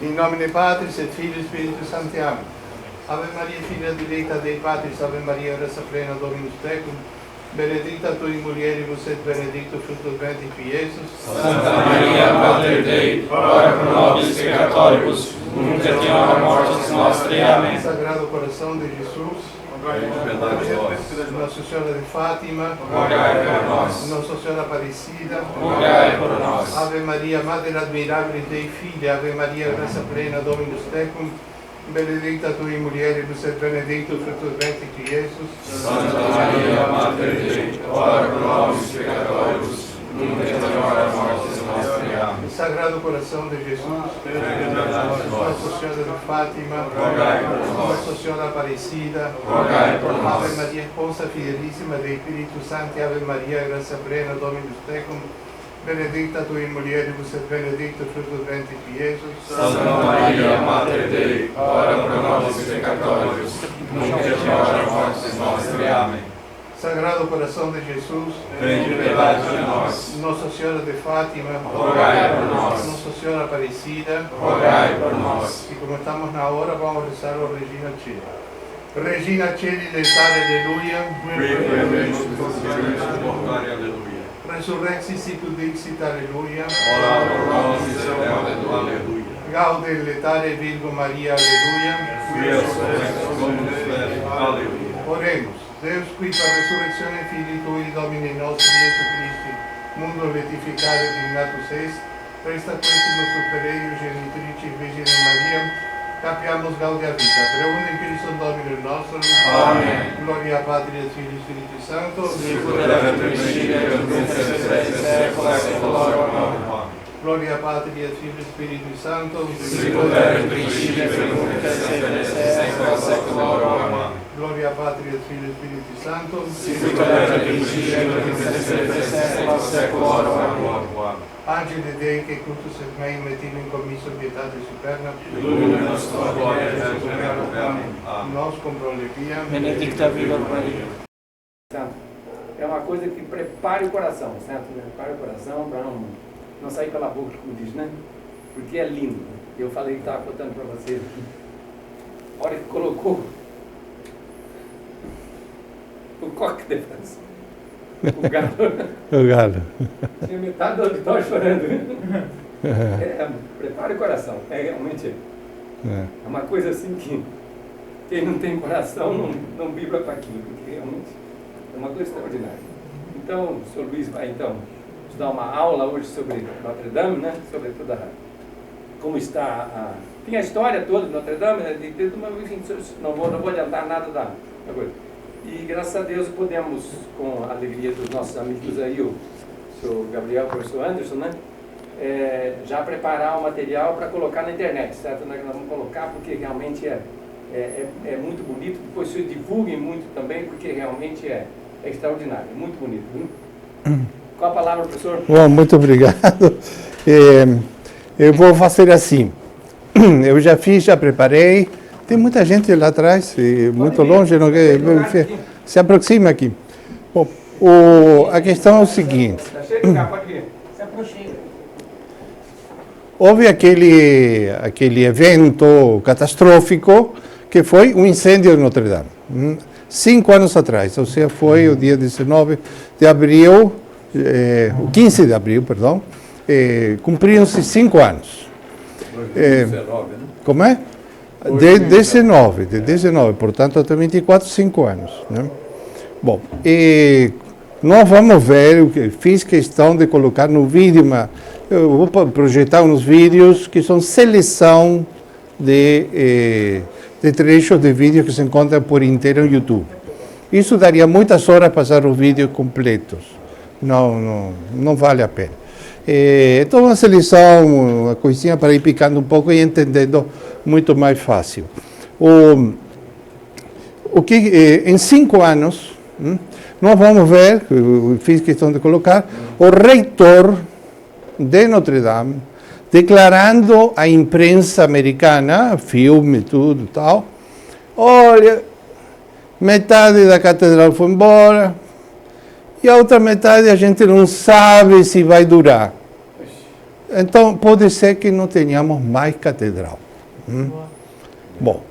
In nomine Patris et Filii Spiritus Sancti. Amen. Ave Maria, figlia diletta Dei Patris, Ave Maria, gratia plena, Dominus tecum, benedicta tu in mulieribus et benedictus fructus ventris Iesus. Santa Maria, Mater Dei, ora pro nobis peccatoribus, nunc et in hora mortis nostri. Amém. Sagrado Coração de Jesus, Nossa Senhora de Fátima, rogai por nós. Nossa Senhora Aparecida, rogai por nós. Ave Maria, Mater admirabile Dei Fili, Ave Maria, gratia plena, Dominus tecum, benedicta tu in mulieribus et benedictus fructus ventris Iesus. Santa Maria, Mater Dei, ora pro nobis peccatoribus, nunc et in hora mortis nostri. Amém. Sagrado Coração de Jesus, Nossa Senhora de Fátima, rogai por nós. Nossa Senhora Aparecida, rogai por nós. Ave Maria, esposa fidelissima Dei Spiritus Sancti, Ave Maria, gratia plena, Dominus tecum, benedicta tu in mulieribus et benedictus fructus ventris Iesus. Santa Maria, Mater Dei, ora pro nobis peccatoribus, nunc et in hora mortis nostri. Amém. Sagrado Coração de Jesus, Tende piedade de nós. Nossa Senhora de Fátima, rogai por nós. Nossa Senhora Aparecida, rogai por nós. e como estamos na hora, vamos rezar o Regina Celi. Regina Celi, letare, alleluia. Resurrexit sicut dixit, alleluia. Ora pro nobis aleluia. Gaude letare Virgo Maria, alleluia. Aleluia. Oremos. Deus, qui per resurrezione Filii Tui, Domini nostri, Iesu Christi, mundo letificare dignatus est, presta quesimus supereius genitrici Virgine Maria, capiamus gaudia vita, per unum in Christum Dominum nostrum. Amen. Gloria Patri et Filii Spiritus Sancto, Sicut erat in principio et nunc et in saecula saeculorum. Amen. Gloria Patri et Filii Spiritus Sancto, Sicut erat in principio et nunc et in saecula saeculorum. Amen. Gloria Patri et Filii Spiritus Sancto, Sicut erat in principio et nunc et in saecula saeculorum. Amen. Angeli Dei, che cultus et meum et in commisso pietate superna, Illumina nos tua gloria et tuum. Amen. nos cum prolevia, Benedicta Virgo Maria. É uma coisa que prepare o coração, certo? Prepare o coração para não sair pela boca, como diz, né? Porque é lindo. Eu falei que estava contando para vocês aqui. A hora que colocou o coque de França, o galo, O galo. tinha metade do auditório chorando. Prepare o coração. É realmente é uma coisa assim que quem não tem coração não vibra com aquilo, porque realmente é uma coisa extraordinária. Então, o Sr. Luiz vai então nos dar uma aula hoje sobre Notre Dame, né? Sobre toda como está tem a história toda de Notre Dame, mas enfim, não vou adiantar nada da coisa. E graças a Deus podemos, com a alegria dos nossos amigos aí, o Sr. Gabriel e o professor Anderson, né? Já preparar o material para colocar na internet, certo? Nós vamos colocar porque realmente é muito bonito, depois vocês divulguem muito também, porque realmente é extraordinário, muito bonito. Viu? Qual a palavra, professor? Bom, muito obrigado. Eu vou fazer assim. Eu já fiz, já preparei. Tem muita gente lá atrás, muito longe. Não quer, se aproxima aqui. Bom, a questão é o seguinte. Está cheio de cá, pode vir. Se aproxima. Houve aquele evento catastrófico que foi um incêndio em Notre Dame. 5 anos atrás, ou seja, foi o dia 19 de abril, o 15 de abril, perdão, cumpriram-se 5 anos. 19, né? Como é? De 19, portanto, até 24, 5 anos. Né? Bom, nós vamos ver, o que fiz questão de colocar no vídeo, mas eu vou projetar uns vídeos que são seleção de trechos de vídeos que se encontram por inteiro no YouTube. Isso daria muitas horas para passar os vídeos completos. Não vale a pena. Então, uma seleção, uma coisinha para ir picando um pouco e entendendo muito mais fácil. Em 5 anos, nós vamos ver, eu fiz questão de colocar, o reitor de Notre Dame declarando à imprensa americana, filme, tudo e tal, olha, metade da catedral foi embora, e a outra metade a gente não sabe se vai durar. Então, pode ser que não tenhamos mais catedral. Bom,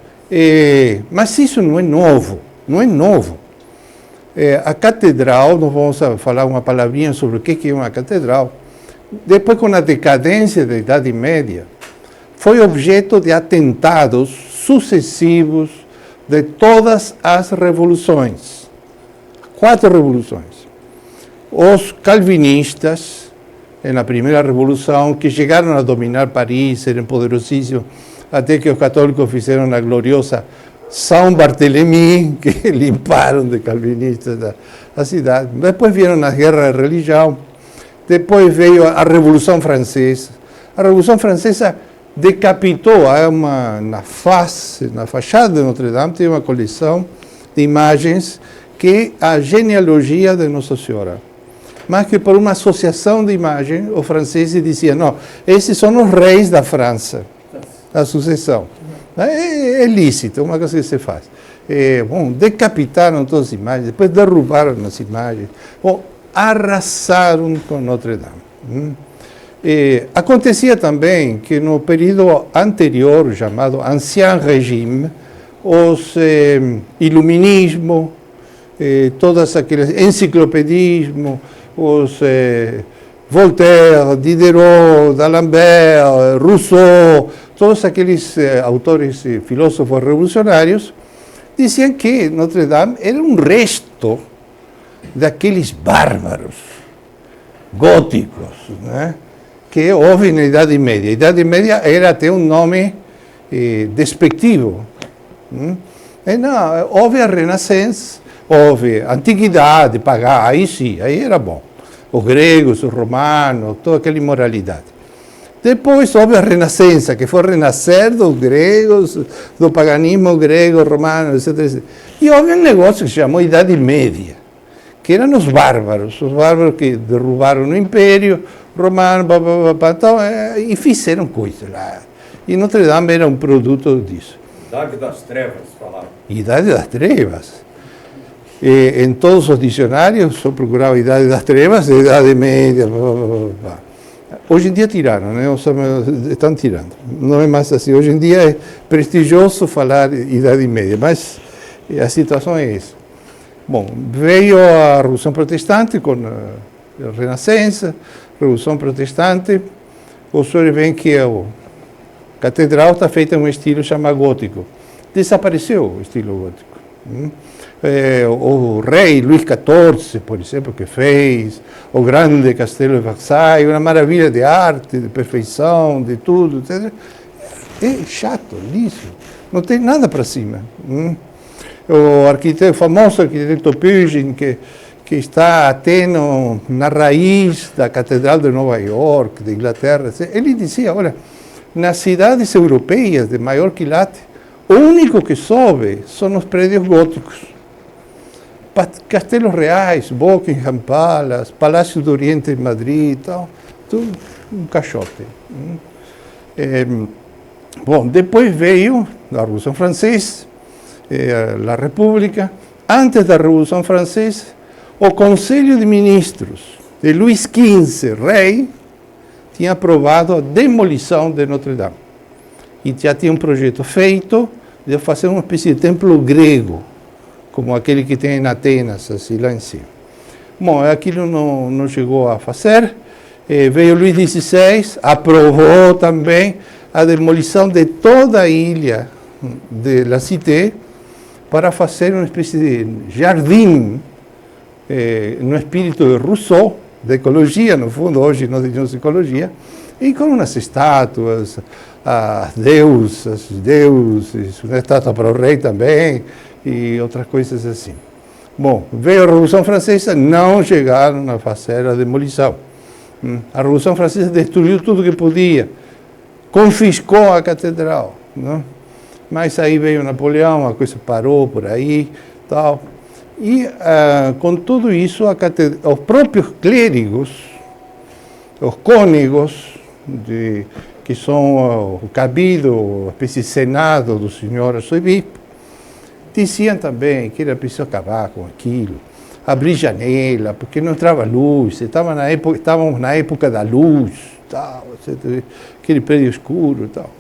mas isso não é novo, não é novo. A catedral, nós vamos falar uma palavrinha sobre o que é uma catedral. Depois, com a decadência da Idade Média, foi objeto de atentados sucessivos de todas as revoluções. 4 revoluções. Os calvinistas, na primeira revolução, que chegaram a dominar Paris, eram poderosíssimos, até que os católicos fizeram a gloriosa São Barthélemy, que limparam de calvinistas a cidade. Depois vieram as guerras de religião, depois veio a Revolução Francesa. A Revolução Francesa decapitou, na fachada de Notre Dame, tem uma coleção de imagens que é a genealogia de Nossa Senhora. Mas que por uma associação de imagens, os franceses diziam, não, esses são os reis da França, a sucessão. É lícito, é uma coisa que se faz. Bom, decapitaram todas as imagens, depois derrubaram as imagens, bom, arrasaram com Notre Dame. Acontecia também que no período anterior, chamado Ancien Régime, os iluminismo, todas aquelas enciclopedismo, os Voltaire, Diderot, D'Alembert, Rousseau, todos aqueles autores e filósofos revolucionários, diziam que Notre Dame era um resto daqueles bárbaros góticos, né, que houve na Idade Média. A Idade Média era até um nome despectivo. Não, houve a Renascença, houve a Antiguidade pagã, aí sim, aí era bom. Os gregos, os romanos, toda aquela imoralidade. Depois houve a Renascença, que foi renascer dos gregos, do paganismo grego, romano, etc, etc. E houve um negócio que se chamou Idade Média, que eram os bárbaros que derrubaram o Império Romano, então, e fizeram coisas lá. E Notre Dame era um produto disso. Idade das Trevas, falaram. Idade das Trevas. Em todos os dicionários, só procurava Idade das Trevas, Idade Média. Hoje em dia tiraram, né? Estão tirando. Não é mais assim. Hoje em dia é prestigioso falar Idade Média, mas a situação é essa. Bom, veio a Revolução Protestante com a Renascença, Revolução Protestante. Os senhores veem que a catedral está feita em um estilo chamado gótico. Desapareceu o estilo gótico. O rei Luís XIV, por exemplo, que fez o grande castelo de Versailles, uma maravilha de arte, de perfeição, de tudo, etc. É chato, liso, não tem nada para cima. O famoso arquiteto Pugin, que está até na raiz da Catedral de Nova York, de Inglaterra, ele dizia, olha, nas cidades europeias de maior quilate, o único que sobe são os prédios góticos. Castelos reais, Buckingham Palace, Palácio do Oriente em Madrid, tal, tudo um caixote. Bom, depois veio a Revolução Francesa, a República. Antes da Revolução Francesa, o Conselho de Ministros de Luís XV, rei, tinha aprovado a demolição de Notre Dame. E já tinha um projeto feito de fazer uma espécie de templo grego, como aquele que tem em Atenas, assim, lá em cima. Bom, aquilo não chegou a fazer. Veio Luís XVI, aprovou também a demolição de toda a ilha de La Cité para fazer uma espécie de jardim, no espírito de Rousseau, de ecologia, no fundo, hoje nós temos ecologia, e com umas estátuas, as deusas, deuses, uma estátua para o rei também, e outras coisas assim. Bom, veio a Revolução Francesa, não chegaram a fazer a demolição. A Revolução Francesa destruiu tudo que podia, confiscou a catedral, não? Mas aí veio Napoleão, a coisa parou por aí, tal. E com tudo isso, os próprios clérigos, os cônegos, que são o cabido, a espécie de senado do senhor arcebispo, diziam também que era preciso acabar com aquilo, abrir janela, porque não entrava luz, estávamos na época da luz, tal, etc. Aquele prédio escuro e tal.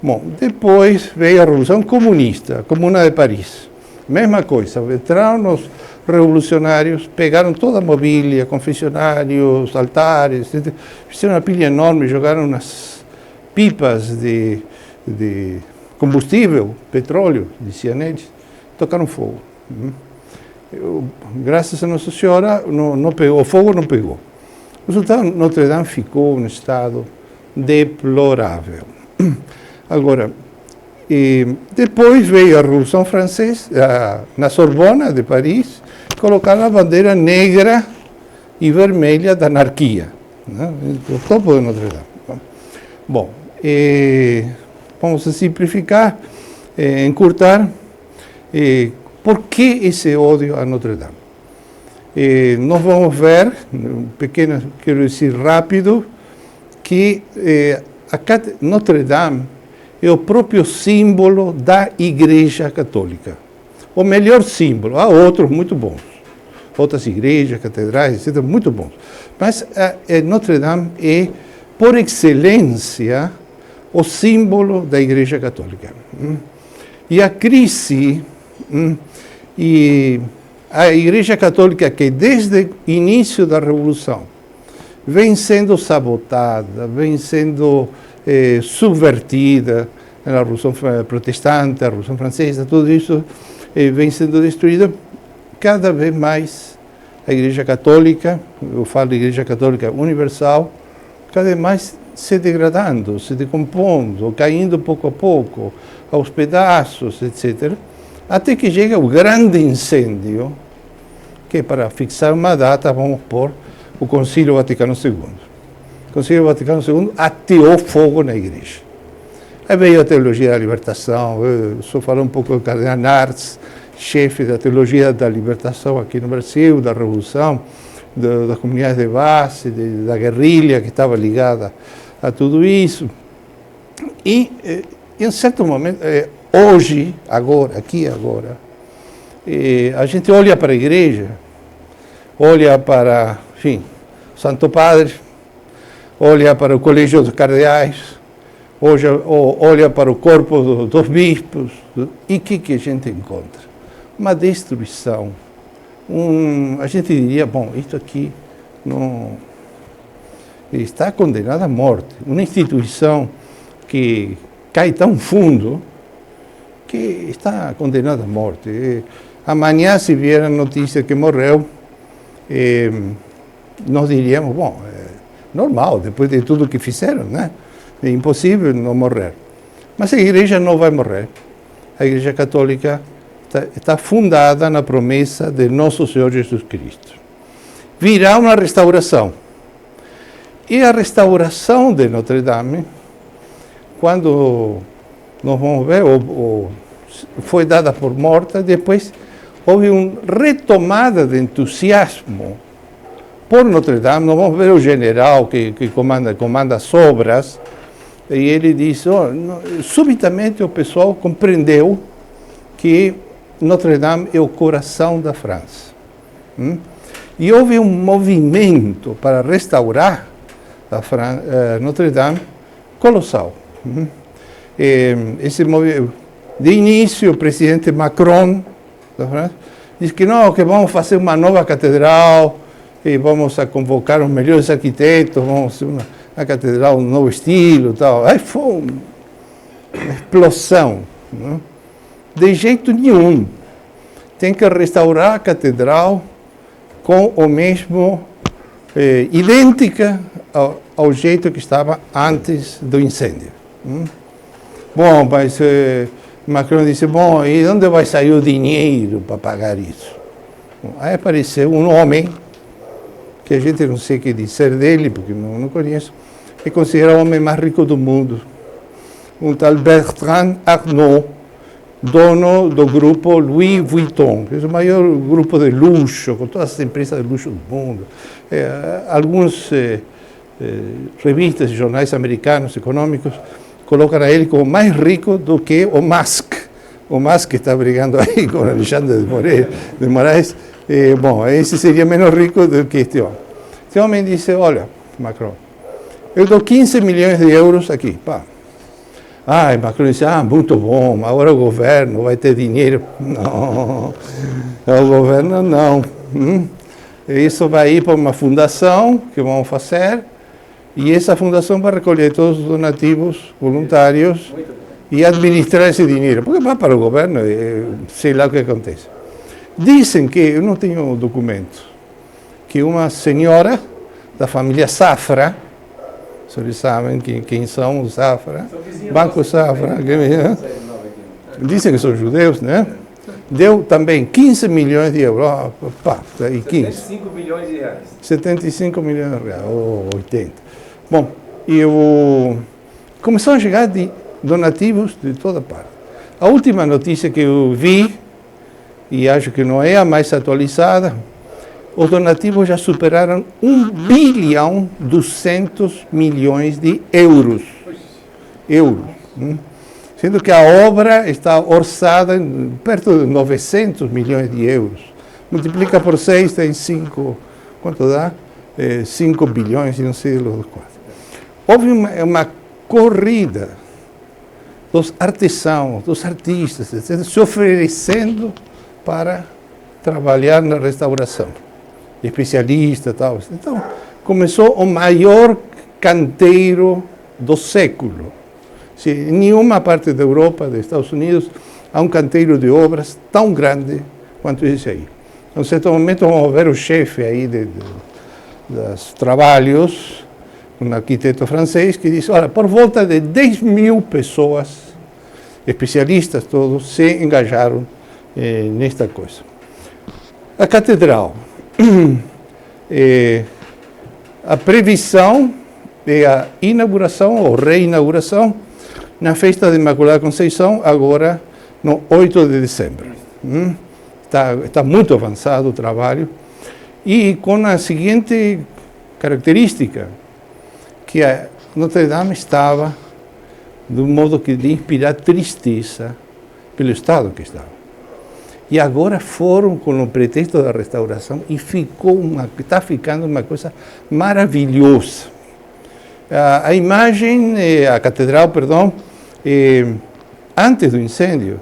Bom, depois veio a Revolução Comunista, a Comuna de Paris. Mesma coisa, entraram os revolucionários, pegaram toda a mobília, confessionários, altares, etc. Fizeram uma pilha enorme, jogaram umas pipas de combustível, petróleo, diziam eles, tocaram fogo. Graças a Nossa Senhora, não pegou, o fogo não pegou. O resultado, Notre Dame ficou em um estado deplorável. Agora, depois veio a Revolução Francesa, na Sorbona de Paris, colocaram a bandeira negra e vermelha da anarquia, né, no topo de Notre Dame. Bom, vamos simplificar, encurtar. Por que esse ódio a Notre Dame? Nós vamos ver, pequeno, quero dizer rápido, que Notre Dame é o próprio símbolo da Igreja Católica. O melhor símbolo. Há outros muito bons. Outras igrejas, catedrais, etc., muito bons. Mas Notre Dame é, por excelência, o símbolo da Igreja Católica. E a crise, e a Igreja Católica, que desde o início da Revolução vem sendo sabotada, vem sendo subvertida, a Revolução Protestante, a Revolução Francesa, tudo isso vem sendo destruído. Cada vez mais a Igreja Católica, eu falo de Igreja Católica Universal, cada vez mais se degradando, se decompondo, caindo pouco a pouco, aos pedaços, etc. Até que chega o grande incêndio, que para fixar uma data vamos pôr o Concílio Vaticano II. O Concílio Vaticano II ateou fogo na igreja. Aí veio a teologia da libertação, eu só falei um pouco do cardeal Nartz, chefe da teologia da libertação aqui no Brasil, da revolução, das comunidades de base, da guerrilha que estava ligada a tudo isso. E em certo momento, hoje, agora, aqui agora, a gente olha para a igreja, olha para, enfim, Santo Padre, olha para o Colégio dos Cardeais, olha para o corpo dos bispos, e o que a gente encontra? Uma destruição. A gente diria, bom, isto aqui não está condenado à morte. Uma instituição que cai tão fundo que está condenada à morte. Amanhã, se vier a notícia que morreu, nós diríamos, bom, normal, depois de tudo que fizeram, né? É impossível não morrer. Mas a igreja não vai morrer. A Igreja Católica está fundada na promessa de nosso Senhor Jesus Cristo. Virá uma restauração. E a restauração de Notre Dame, quando nós vamos ver, foi dada por morta, depois houve uma retomada de entusiasmo por Notre Dame. Nós vamos ver o general que comanda as obras, e ele diz, subitamente o pessoal compreendeu que Notre Dame é o coração da França. E houve um movimento para restaurar Notre Dame colossal. Esse movimento, de início, o presidente Macron da França disse que não, que vamos fazer uma nova catedral e vamos a convocar os melhores arquitetos, vamos fazer uma catedral, um novo estilo, tal. Aí foi uma explosão. Não? De jeito nenhum. Tem que restaurar a catedral com o mesmo, idêntica ao jeito que estava antes do incêndio. Bom, mas Macron disse, bom, e onde vai sair o dinheiro para pagar isso? Aí apareceu um homem, que a gente não sei o que dizer dele, porque não conheço, é considerado o homem mais rico do mundo. Um tal Bertrand Arnault, dono do grupo Louis Vuitton, que é o maior grupo de luxo, com todas as empresas de luxo do mundo. Algumas revistas e jornais americanos econômicos colocam a ele como mais rico do que o Musk. O Musk está brigando aí com Alexandre de Moraes. Bom, esse seria menos rico do que este homem. Este homem disse, olha, Macron, eu dou 15 milhões de euros aqui. Pá. Ah, Macron disse, muito bom, agora o governo vai ter dinheiro. Não, o governo não. Isso vai ir para uma fundação que vamos fazer, e essa fundação vai recolher todos os donativos voluntários e administrar esse dinheiro, porque vai para o governo, sei lá o que acontece. Dizem que, eu não tenho documento, que uma senhora da família Safra, vocês sabem quem são os Safra, Banco Safra, dizem que são judeus, né? Deu também 15 milhões de euros, pá, e 15. 75 milhões de reais. 75 milhões de reais, ou 80. Bom, começaram a chegar donativos de toda parte. A última notícia que eu vi, e acho que não é a mais atualizada, os donativos já superaram 1,2 bilhão de euros. Sendo que a obra está orçada perto de 900 milhões de euros. Multiplica por 6, tem 5, quanto dá? 5 bilhões, não sei os quantos. Houve uma corrida dos artesãos, dos artistas, etc., se oferecendo para trabalhar na restauração. Especialistas e tal. Então, começou o maior canteiro do século. Se em nenhuma parte da Europa, dos Estados Unidos, há um canteiro de obras tão grande quanto esse aí. Em certo momento, vamos ver o chefe aí dos trabalhos, um arquiteto francês, que diz, olha, por volta de 10 mil pessoas, especialistas todos, se engajaram nesta coisa. A catedral. A previsão é a inauguração ou reinauguração na festa da Imaculada Conceição, agora no 8 de dezembro. Está muito avançado o trabalho e com a seguinte característica, que a Notre Dame estava de um modo que de inspirar tristeza pelo estado que estava. E agora foram com o pretexto da restauração e está ficando uma coisa maravilhosa. A imagem, a catedral, perdão, antes do incêndio,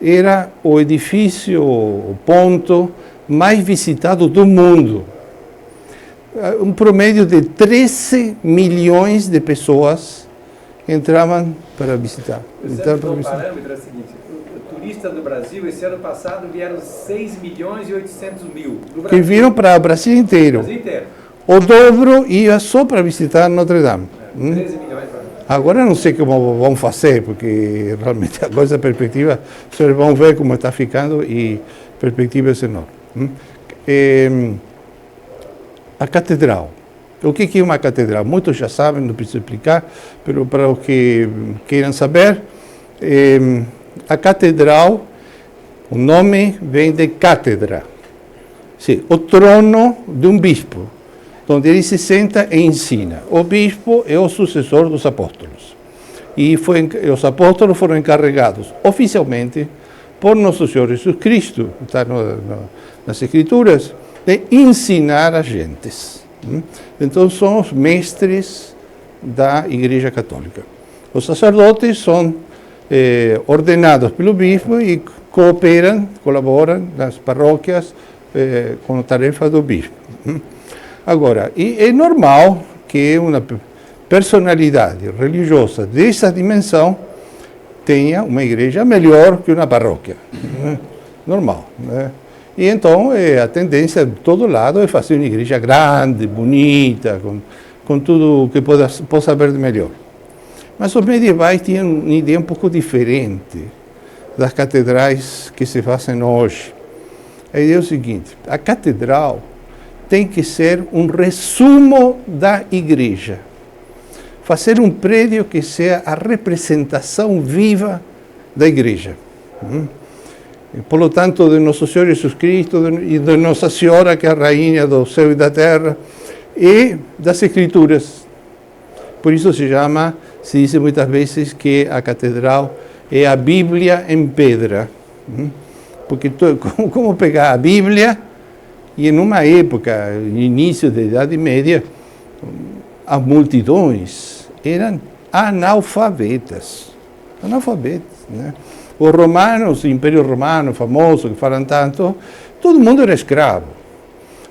era o edifício, o ponto mais visitado do mundo. Um promédio de 13 milhões de pessoas entravam para visitar. O parâmetro é o seguinte, o turista do Brasil, esse ano passado, vieram 6 milhões e 800 mil. Que viram para o Brasil inteiro. Brasil inteiro. O dobro ia só para visitar Notre Dame. 13 milhões para Agora não sei como vão fazer, porque realmente a coisa, a perspectiva, vocês vão ver como está ficando e perspectivas enormes. A catedral. O que é uma catedral? Muitos já sabem, não preciso explicar, mas para os que queiram saber, a catedral, o nome vem de cátedra, sim, o trono de um bispo, onde ele se senta e ensina. O bispo é o sucessor dos apóstolos. E os apóstolos foram encarregados oficialmente por Nosso Senhor Jesus Cristo, está nas Escrituras, de ensinar as gentes. Então são os mestres da Igreja Católica. Os sacerdotes são ordenados pelo bispo e colaboram nas paróquias com a tarefa do bispo. Agora, é normal que uma personalidade religiosa dessa dimensão tenha uma igreja melhor que uma paróquia. Normal, né? E então a tendência de todo lado é fazer uma igreja grande, bonita, com tudo o que possa haver de melhor. Mas os medievais tinham uma ideia um pouco diferente das catedrais que se fazem hoje. A ideia é o seguinte: a catedral tem que ser um resumo da igreja. Fazer um prédio que seja a representação viva da igreja. Por lo tanto, de Nosso Senhor Jesus Cristo e de Nossa Senhora, que é a rainha do céu e da terra, e das Escrituras. Por isso se diz muitas vezes que a catedral é a Bíblia em pedra. Porque como pegar a Bíblia e em uma época, início da Idade Média, as multidões eram analfabetas. Né? Os romanos, o Império Romano famoso, que falam tanto, todo mundo era escravo.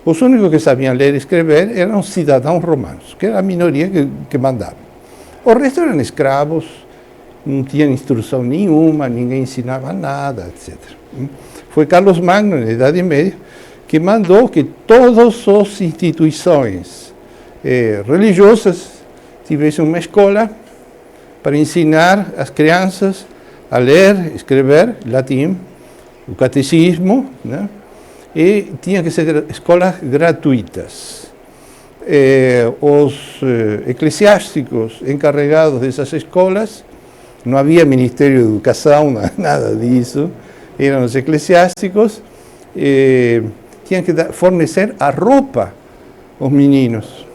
Os únicos que sabiam ler e escrever eram os cidadãos romanos, que era a minoria que mandava. O resto eram escravos, não tinham instrução nenhuma, ninguém ensinava nada, etc. Foi Carlos Magno, na Idade Média, que mandou que todas as instituições religiosas tivessem uma escola para ensinar as crianças a ler, escrever latim, o catecismo, né? E tinha que ser escolas gratuitas. Os eclesiásticos encarregados dessas escolas, não havia Ministério da Educação, nada disso, eram os eclesiásticos, tinham que fornecer a roupa aos meninos.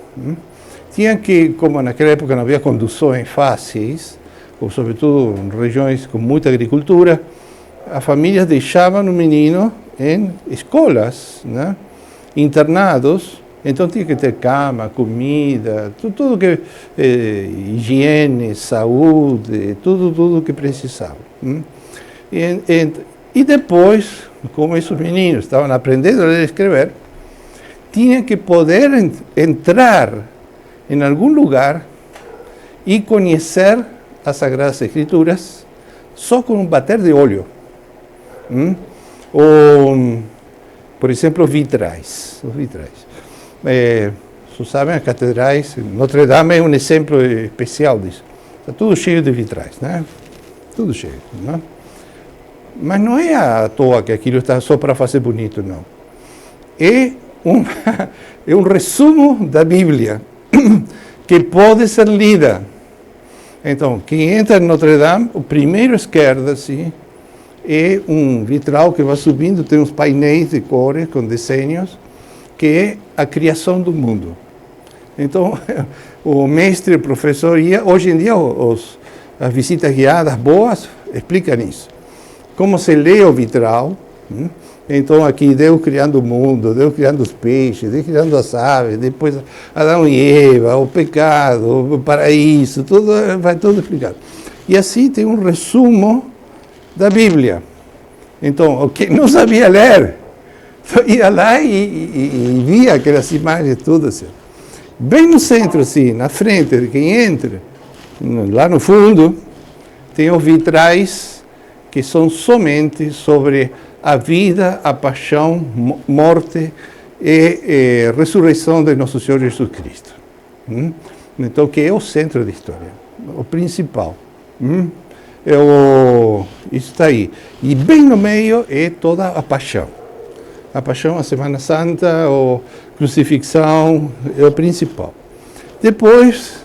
Tinham que, como naquela época não havia conduções fáceis, ou sobretudo em regiões com muita agricultura, as famílias deixavam o menino em escolas, né? Internados, então tinha que ter cama, comida, tudo que higiene, saúde, tudo que precisava. E depois, como esses meninos estavam aprendendo a ler e escrever, tinham que poder entrar em algum lugar e conhecer as Sagradas Escrituras só com um bater de olho. Ou, por exemplo, os vitrais. Vocês sabem, as catedrais, Notre Dame é um exemplo especial disso. Está tudo cheio de vitrais, né? Tudo cheio, né? Mas não é à toa que aquilo está só para fazer bonito, não. É um resumo da Bíblia que pode ser lida. Então, quem entra em Notre Dame, o primeiro à esquerda, assim, é um vitral que vai subindo, tem uns painéis de cores com desenhos, que é a criação do mundo. Então, o mestre, o professor ia, hoje em dia as visitas guiadas boas explicam isso. Como se lê o vitral, então aqui Deus criando o mundo, Deus criando os peixes, Deus criando as aves, depois Adão e Eva, o pecado, o paraíso, tudo, vai tudo explicado. E assim tem um resumo da Bíblia. Então, o que não sabia ler, ia lá e via aquelas imagens todas. Assim. Bem no centro, assim, na frente de quem entra, lá no fundo, tem os vitrais que são somente sobre a vida, a paixão, morte e ressurreição de nosso Senhor Jesus Cristo. Então, que é o centro da história, o principal. Isso está aí. E bem no meio é toda a paixão. A paixão, a Semana Santa, a crucifixão, é o principal. Depois,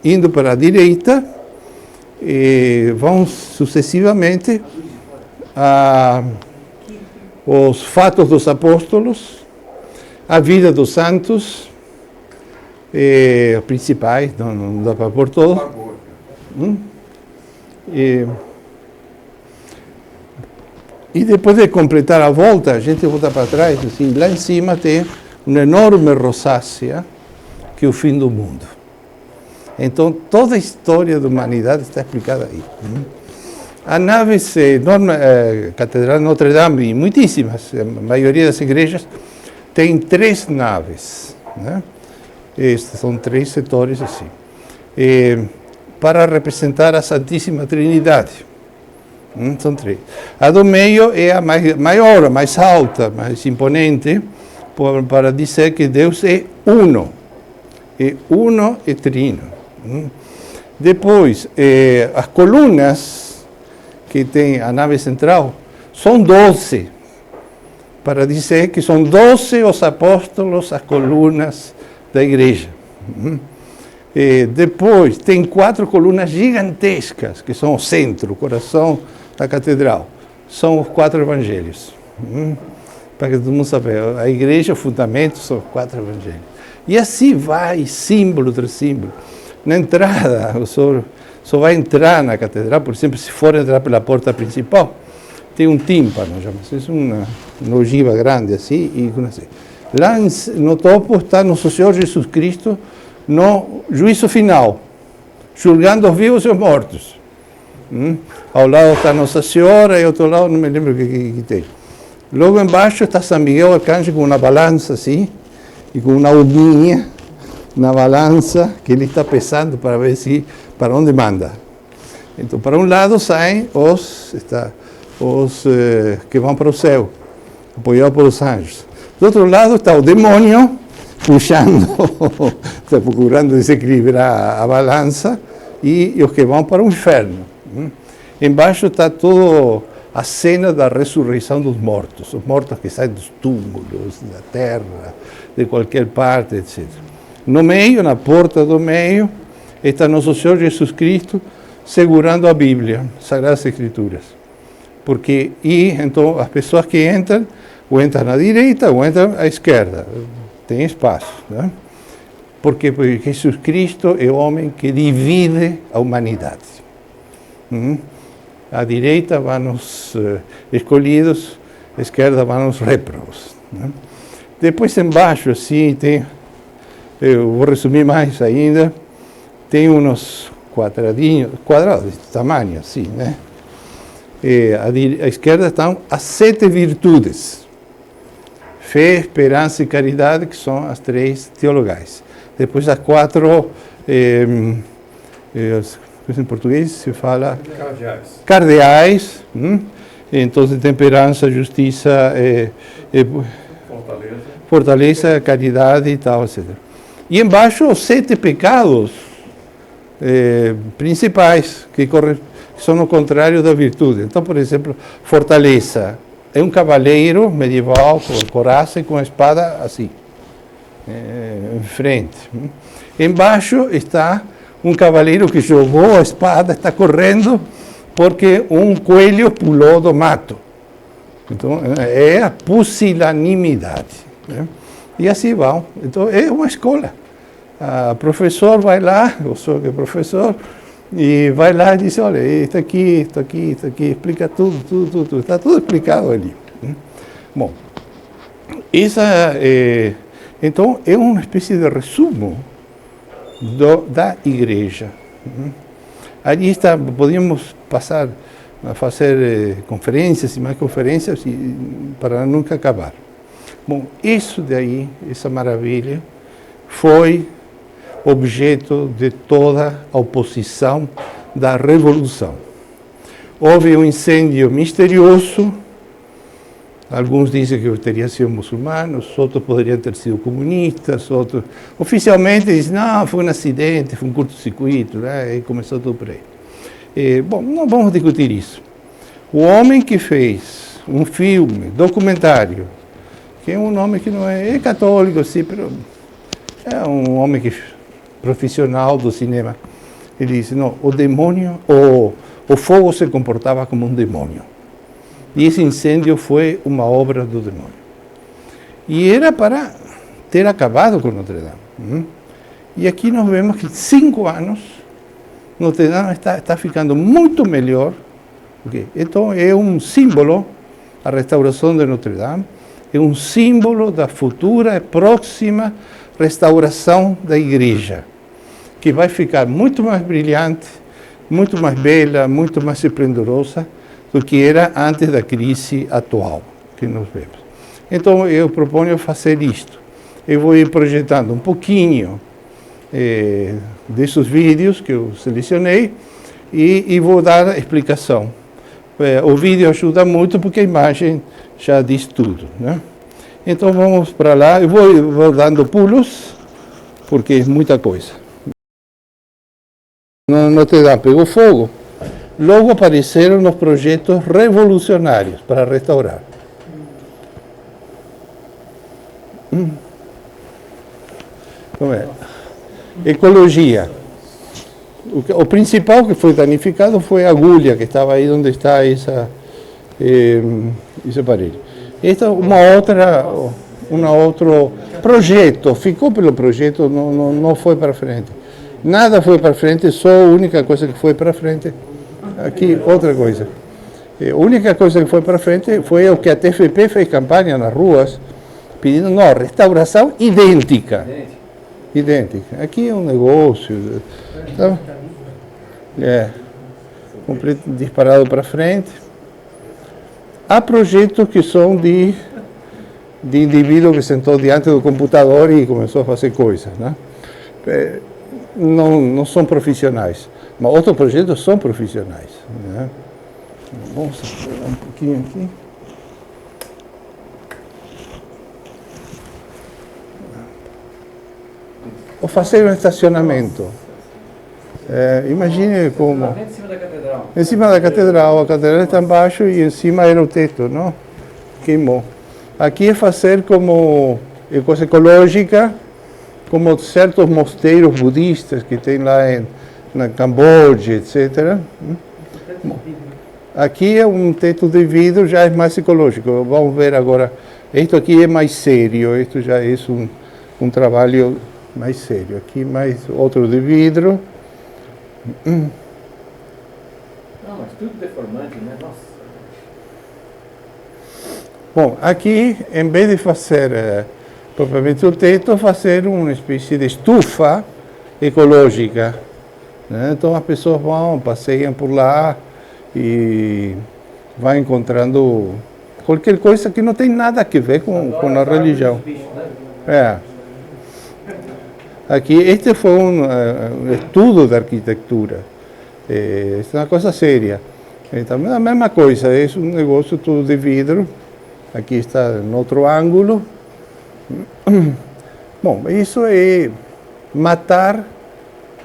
indo para a direita, vão sucessivamente os fatos dos apóstolos, a vida dos santos, os principais, não dá para pôr todos. E depois de completar a volta, a gente volta para trás, assim, lá em cima tem uma enorme rosácea, que é o fim do mundo. Então, toda a história da humanidade está explicada aí. A nave, Catedral de Notre Dame, e muitíssimas, a maioria das igrejas, tem 3 naves. Né? Estes são 3 setores assim. Para representar a Santíssima Trindade. São 3. A do meio é a maior, a mais alta, mais imponente, para dizer que Deus é uno e trino. Depois, as colunas que tem a nave central são 12, para dizer que são 12 os apóstolos, as colunas da igreja. Depois, tem 4 colunas gigantescas, que são o centro, o coração da catedral. São os 4 evangelhos. Para que todo mundo saiba, a igreja, o fundamento, são os 4 evangelhos. E assim vai, símbolo tras símbolo. Na entrada, o senhor só vai entrar na catedral, por exemplo, se for entrar pela porta principal, tem um tímpano, é uma ogiva grande assim, e assim. Lá no topo está Nosso Senhor Jesus Cristo, no juízo final, julgando os vivos e os mortos. Ao lado está Nossa Senhora e ao outro lado, não me lembro o que tem. Logo embaixo está São Miguel Arcanjo com uma balança assim, e com uma uguinha na balança que ele está pesando para ver se para onde manda. Então, para um lado saem os que vão para o céu, apoiados pelos anjos. Do outro lado está o demônio puxando, está procurando desequilibrar a balança, e os que vão para o inferno. Embaixo está toda a cena da ressurreição dos mortos, os mortos que saem dos túmulos, da terra, de qualquer parte, etc. No meio, na porta do meio, está Nosso Senhor Jesus Cristo segurando a Bíblia, Sagradas Escrituras. Então, as pessoas que entram, ou entram à direita ou entram à esquerda, tem espaço. Né? Porque Jesus Cristo é o homem que divide a humanidade. À direita vão os escolhidos, à esquerda vão os réprobos. Né? Depois, embaixo, assim, tem, eu vou resumir mais ainda, tem uns quadrados de tamanho, assim, né? À esquerda estão as 7 virtudes: fé, esperança e caridade, que são as 3 teologais. Depois as 4, em português se fala cardeais. Então, temperança, justiça, fortaleza, caridade e tal, etc. E embaixo os 7 pecados principais, que são o contrário da virtude. Então, por exemplo, fortaleza é um cavaleiro medieval com coraça e com a espada assim, em frente. Embaixo está um cavaleiro que jogou a espada, está correndo porque um coelho pulou do mato. Então, é a pusilanimidade. Né? E assim vão. Então, é uma escola. O professor vai lá, eu sou que é professor, e vai lá e diz, olha, está aqui, explica tudo, está tudo explicado ali. Bom, então é uma espécie de resumo da igreja. Ali está, podíamos passar a fazer conferências e mais conferências para nunca acabar. Bom, isso daí, essa maravilha, foi objeto de toda a oposição da Revolução. Houve um incêndio misterioso, alguns dizem que teria sido muçulmanos, outros poderiam ter sido comunistas, outros oficialmente dizem, não, foi um acidente, foi um curto-circuito, né? E começou tudo por aí. Bom, não vamos discutir isso. O homem que fez um filme, documentário, que é um nome que não é católico, sim, mas é um homem profissional do cinema. Ele disse, não, o demônio, o fogo se comportava como um demônio. E esse incêndio foi uma obra do demônio. E era para ter acabado com Notre Dame. E aqui nós vemos que 5 anos, Notre Dame está ficando muito melhor. Okay? Então é um símbolo, a restauração de Notre Dame, é um símbolo da futura e próxima restauração da igreja, que vai ficar muito mais brilhante, muito mais bela, muito mais esplendorosa do que era antes da crise atual que nós vemos. Então eu proponho fazer isto. Eu vou ir projetando um pouquinho desses vídeos que eu selecionei e vou dar a explicação. O vídeo ajuda muito porque a imagem já diz tudo, né? Então vamos para lá, eu vou dando pulos, porque é muita coisa. Notre Dame pegou fogo, logo apareceram os projetos revolucionários para restaurar. Como é? Ecologia. O principal que foi danificado foi a agulha, que estava aí onde está esse aparelho. Este é outro projeto, ficou pelo projeto, não foi para frente. Nada foi para frente, só a única coisa que foi para frente, aqui outra coisa. A única coisa que foi para frente foi o que a TFP fez campanha nas ruas, pedindo, não, restauração idêntica. idêntica. Aqui é um negócio, tá? Disparado para frente. Há projetos que são de indivíduo que sentou diante do computador e começou a fazer coisas, né? Não são profissionais, mas outros projetos são profissionais, né? Vamos esperar um pouquinho aqui. Ou fazer um estacionamento. Imagine como... Lá em cima da catedral. Em cima da catedral, a catedral está embaixo e em cima era o teto, não? Queimou. Aqui é fazer como coisa ecológica, como certos mosteiros budistas que tem lá na Camboja, etc. Aqui é um teto de vidro, já é mais ecológico. Vamos ver agora. Isto aqui é mais sério, isto já é um trabalho mais sério. Aqui mais outro de vidro. Não, mas tudo deformante, né? Nossa. Bom, aqui, em vez de fazer propriamente o teto, fazer uma espécie de estufa ecológica, né? Então as pessoas vão, passeiam por lá e vão encontrando qualquer coisa que não tem nada a ver com a religião. Aqui, este foi um estudo de arquitetura. É uma coisa séria. Então, a mesma coisa, é um negócio tudo de vidro. Aqui está no outro ângulo. Bom, isso é matar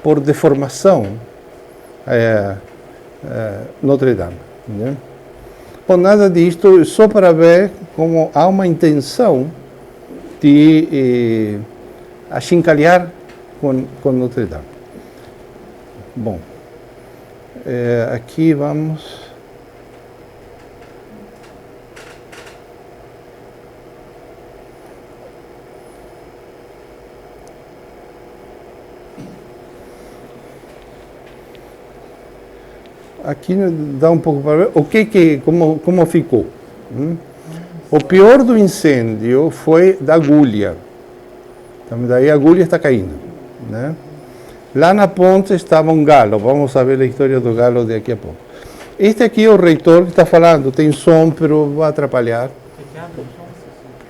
por deformação Notre Dame, né? Bom, nada disto, só para ver como há uma intenção de achincalhar com Notre Dame. Bom, aqui vamos... Aqui dá um pouco para ver como ficou. O pior do incêndio foi da agulha. Então, daí a agulha está caindo, né? Lá na ponte estava um galo. Vamos saber a história do galo daqui a pouco. Este aqui é o reitor que está falando. Tem som, mas vai atrapalhar.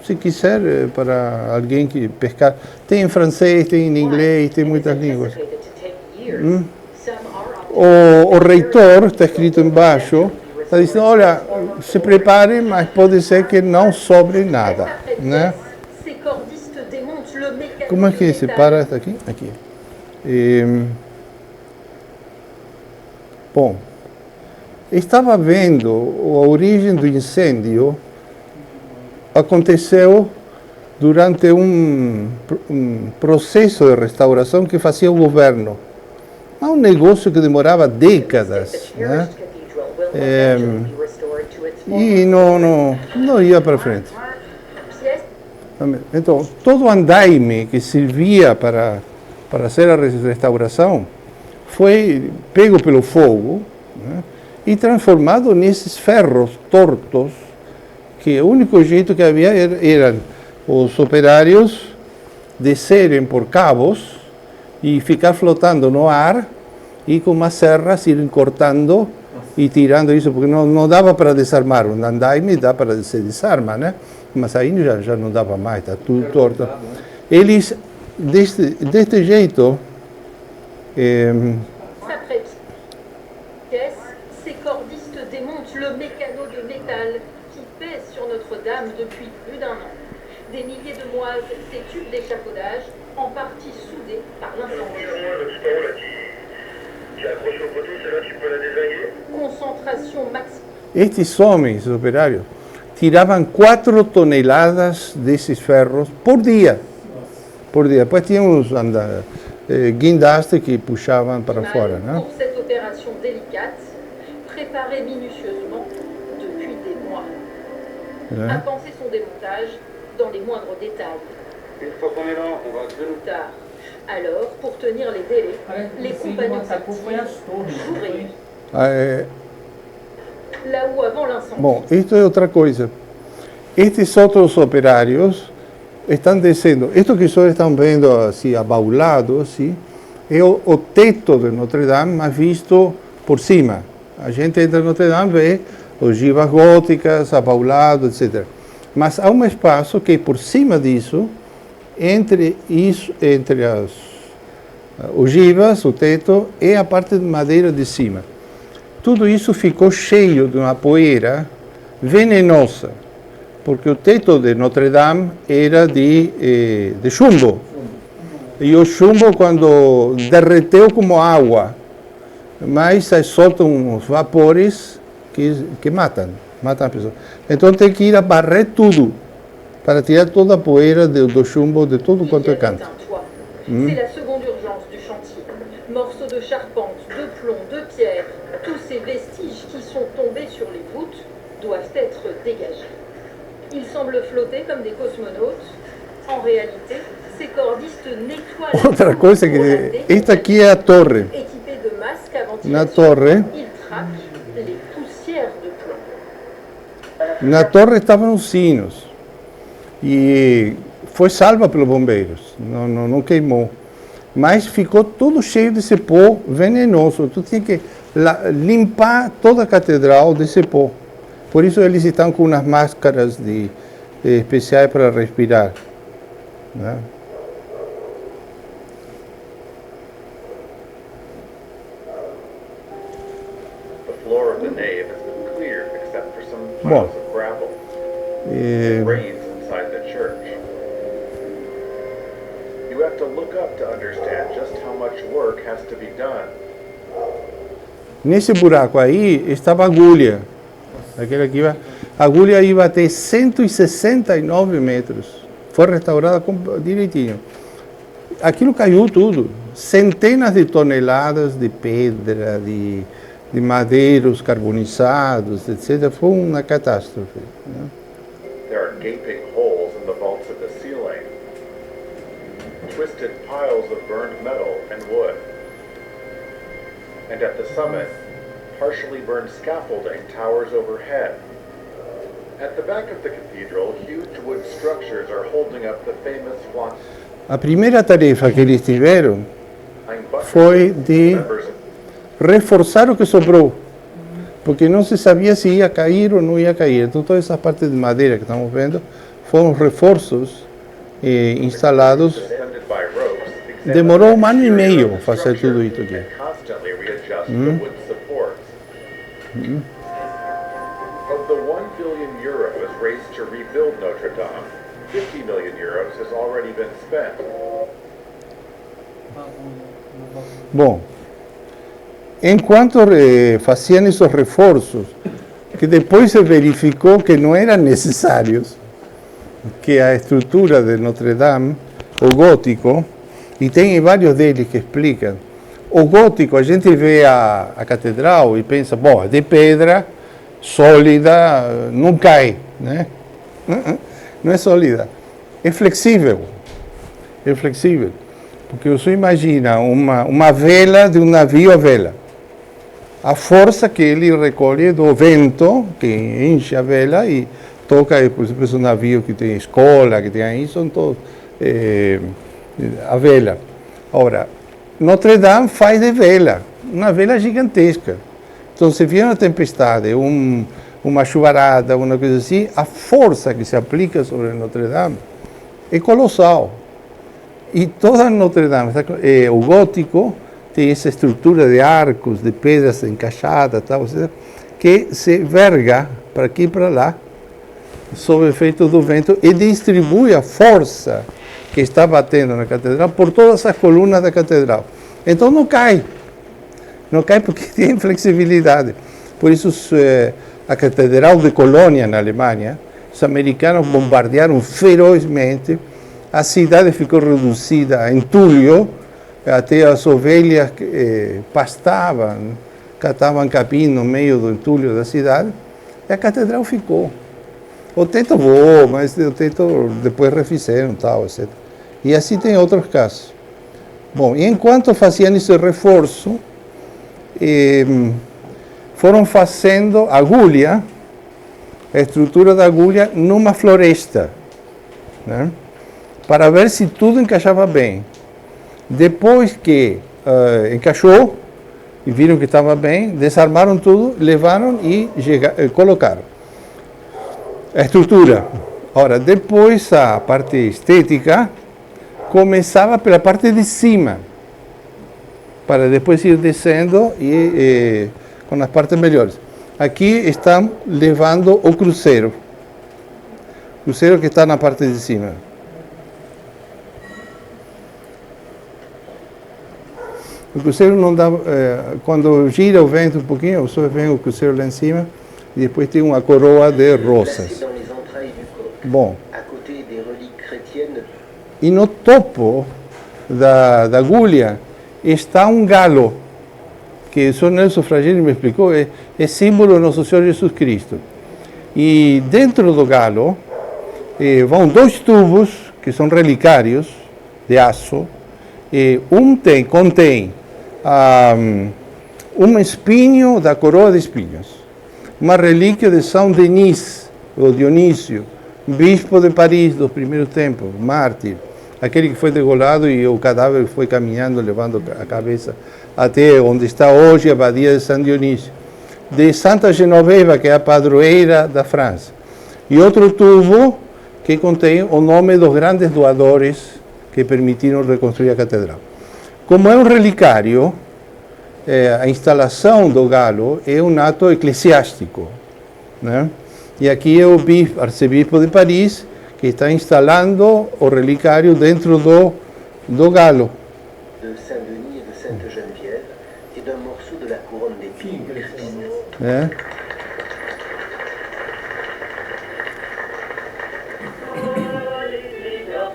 Se quiser, para alguém que pescar. Tem em francês, tem em inglês, tem muitas línguas. O reitor, está escrito embaixo, está dizendo, olha, se prepare, mas pode ser que não sobre nada, né? Como é que se para esta aqui? Aqui. Bom, estava vendo a origem do incêndio, aconteceu durante um processo de restauração que fazia o governo. É um negócio que demorava décadas, né? E não ia para frente. Então, todo o andaime que servia para fazer a restauração foi pego pelo fogo, né? E transformado nesses ferros tortos, que o único jeito que havia eram os operários descerem por cabos e ficar flotando no ar e com uma serra irem cortando e tirando isso, porque não dava para desarmar. Um andaime dá para se desarmar, né? Mas aí já não dava mais, está tudo torto. Eles, deste jeito... Ces cordistes démontent le mécano de métal qui pèse sur Notre-Dame depuis plus d'un an. Des milliers de moises, ces tubes d'échafaudage, en partie soudés par l'incendie. Concentration maximale. Estes homens operários tiravam 4 toneladas desses ferros por dia. Por dia. Depois tinha uns guindastes que puxavam para fora, né? Pour cette opération délicate, préparée minutieusement depuis des mois. A penser son démontage dans les moindres détails. Une fois qu'on est là, on va Plus tard. Alors, pour tenir les délais, les compagnons s'activent. Là où avant l'incendie. Bom, isto é outra coisa. Estes outros operários estão descendo. Isto que vocês estão vendo assim, abaulado, assim, é o teto de Notre Dame, mas visto por cima. A gente entra em Notre Dame e vê ogivas góticas, abaulado, etc. Mas há um espaço que por cima disso, entre as ogivas, o teto, e a parte de madeira de cima. Tudo isso ficou cheio de uma poeira venenosa, porque o teto de Notre Dame era de chumbo. E o chumbo, quando derreteu como água, mas soltam uns vapores que matam a pessoa. Então tem que ir a barrer tudo, para tirar toda a poeira do chumbo de tudo quanto é canto. C'est la seconde urgence du chantier. Morceaux de charpente, de plomb, de pierre, tous ces vestiges qui sont tombés sur les voûtes doivent être dégagés. Ils semblent flotter comme des cosmonautes. En réalité, ces cordistes nettoient la Outra coisa é que esta aqui é a torre. équipés de masques à Na ventilation. torre, Ils traquent les poussières de plomb. na torre estavam os sinos e foi salva pelos bombeiros, não queimou. Mas ficou tudo cheio desse pó venenoso. Tu tinha que limpar toda a catedral desse pó. Por isso eles estão com umas máscaras especiais para respirar, né? The floor of the nave has been cleared except for some Bom, piles of gravel. e, Rains inside the church. You have to look up to understand just how much work has to be done. nesse buraco aí estava a agulha. Aquela que a agulha ia até 169 metros. Foi restaurada direitinho. Aquilo caiu tudo. Centenas de toneladas de pedra, de madeiros carbonizados, etc. Foi uma catástrofe, né? There are gaping holes in the vaults of the ceiling. Twisted piles of burned metal and wood. And at the summit, partially burned scaffolding towers overhead. At the back of the cathedral, huge wood structures are holding up the famous font. A primeira tarefa que eles tiveram foi de reforçar o que sobrou, porque não se sabia se ia cair ou não ia cair. Então, toda essa parte de madeira que estamos vendo foram reforços instalados. Suspended by ropes, Demorou 1 ano e meio fazer tudo isso aqui. and constantly readjust the wood supports. Of the 1 billion euros raised to rebuild Notre Dame, 50 million euros has already been spent. Bom, enquanto faziam esses reforços, que depois se verificou que não eram necessários, que a estrutura de Notre Dame, o gótico, e tem vários deles que explicam, o gótico, a gente vê a catedral e pensa, bom, é de pedra, sólida, não cai, né? Não é sólida, é flexível, porque você imagina uma vela de um navio a vela, a força que ele recolhe do vento, que enche a vela e toca, por exemplo, esse navio que tem escola, que tem isso, são todos a vela. Ora, Notre Dame faz de vela, uma vela gigantesca. Então, se vier uma tempestade, uma chuvarada, uma coisa assim, a força que se aplica sobre Notre Dame é colossal. E toda Notre Dame, o gótico, tem essa estrutura de arcos, de pedras encaixadas, tal, que se verga para aqui e para lá, sob o efeito do vento, e distribui a força que está batendo na catedral por todas as colunas da catedral. Então não cai porque tem flexibilidade. Por isso a catedral de Colônia, na Alemanha, os americanos bombardearam ferozmente, a cidade ficou reduzida a entulho, até as ovelhas pastavam, catavam capim no meio do entulho da cidade, e a catedral ficou. O teto voou, mas o teto depois refizeram, tal, etc. E assim tem outros casos. Bom, e enquanto faziam esse reforço, foram fazendo agulha, a estrutura da agulha, numa floresta, né? para ver se tudo encaixava bem. Depois que encaixou e viram que estava bem, desarmaram tudo, levaram e colocaram a estrutura. Ora, depois a parte estética começava pela parte de cima, para depois ir descendo e com as partes melhores. Aqui estão levando o cruzeiro que está na parte de cima. O cruzeiro não dá, quando gira o vento um pouquinho, só vem o cruzeiro lá em cima e depois tem uma coroa de rosas. Bom, e no topo da agulha está um galo, que o Sr. Nelson Fragelli me explicou, é símbolo do Nosso Senhor Jesus Cristo. E dentro do galo vão 2 tubos, que são relicários de aço, e contém um espinho da coroa de espinhos, uma relíquia de São Denis, ou Dionísio, bispo de Paris dos primeiros tempos, mártir, aquele que foi degolado e o cadáver foi caminhando, levando a cabeça até onde está hoje a abadia de São Dionísio, de Santa Genoveva, que é a padroeira da França, e outro tubo que contém o nome dos grandes doadores que permitiram reconstruir a catedral. Como é um relicário, a instalação do galo é um ato eclesiástico, né? E aqui é o arcebispo de Paris que está instalando o relicário dentro do galo. De Saint-Denis et de Sainte-Geneviève et d'un morceau de la couronne d'épines du Christ.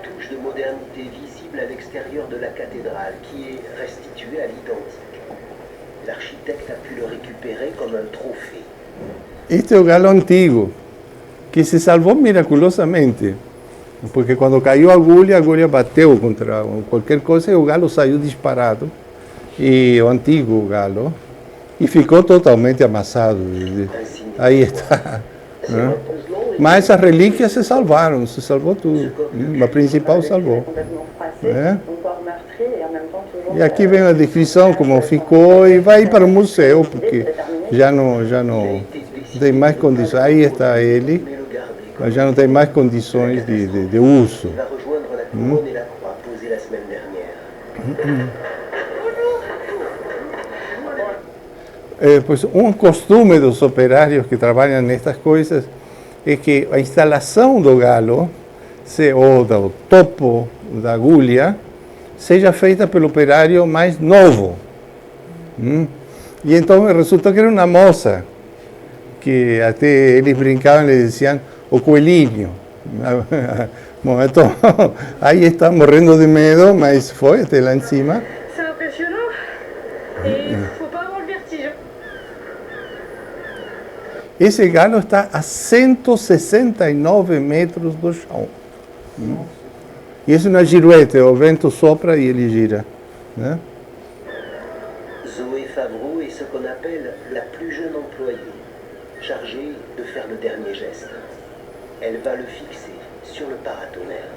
Touche de modernité visible à l'extérieur de la cathédrale qui est restituée à l'identique. L'architecte a pu le récupérer comme un trophée. Este é o galo antigo, que se salvou miraculosamente, porque quando caiu a agulha bateu contra qualquer coisa e o galo saiu disparado, e o antigo galo, e ficou totalmente amassado. Aí está. Né? Mas as relíquias se salvou tudo. A principal salvou. É? E aqui vem a descrição como ficou e vai para o museu, porque já não tem mais condições. Aí está ele, mas já não tem mais condições de uso. Pois um costume dos operários que trabalham nestas coisas é que a instalação do galo, ou do topo da agulha, seja feita pelo operário mais novo. E então resultou que era uma moça, que até eles brincavam e diziam o coelhinho. Bom, então, aí está morrendo de medo, mas foi até lá em cima. C'est impressionnant. Et faut pas avoir le vertige. Esse galo está a 169 metros do chão. E isso não é girouette, o vento sopra e ele gira. Né? Zoé Favreau est ce qu'on appelle la plus jeune employée, chargée de faire le dernier geste. Elle va le fixer sur le paratonnerre.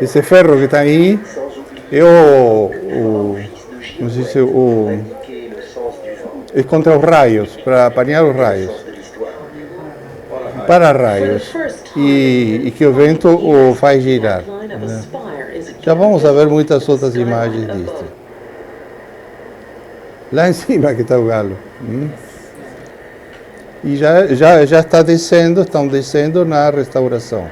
Esse ferro que está aí é não sei se é contra os raios, para apanhar os raios. Para raios. E que o vento o faz girar. Né? Já vamos ver muitas outras imagens disso. Lá em cima que está o galo. E já está descendo, estão descendo na restauração.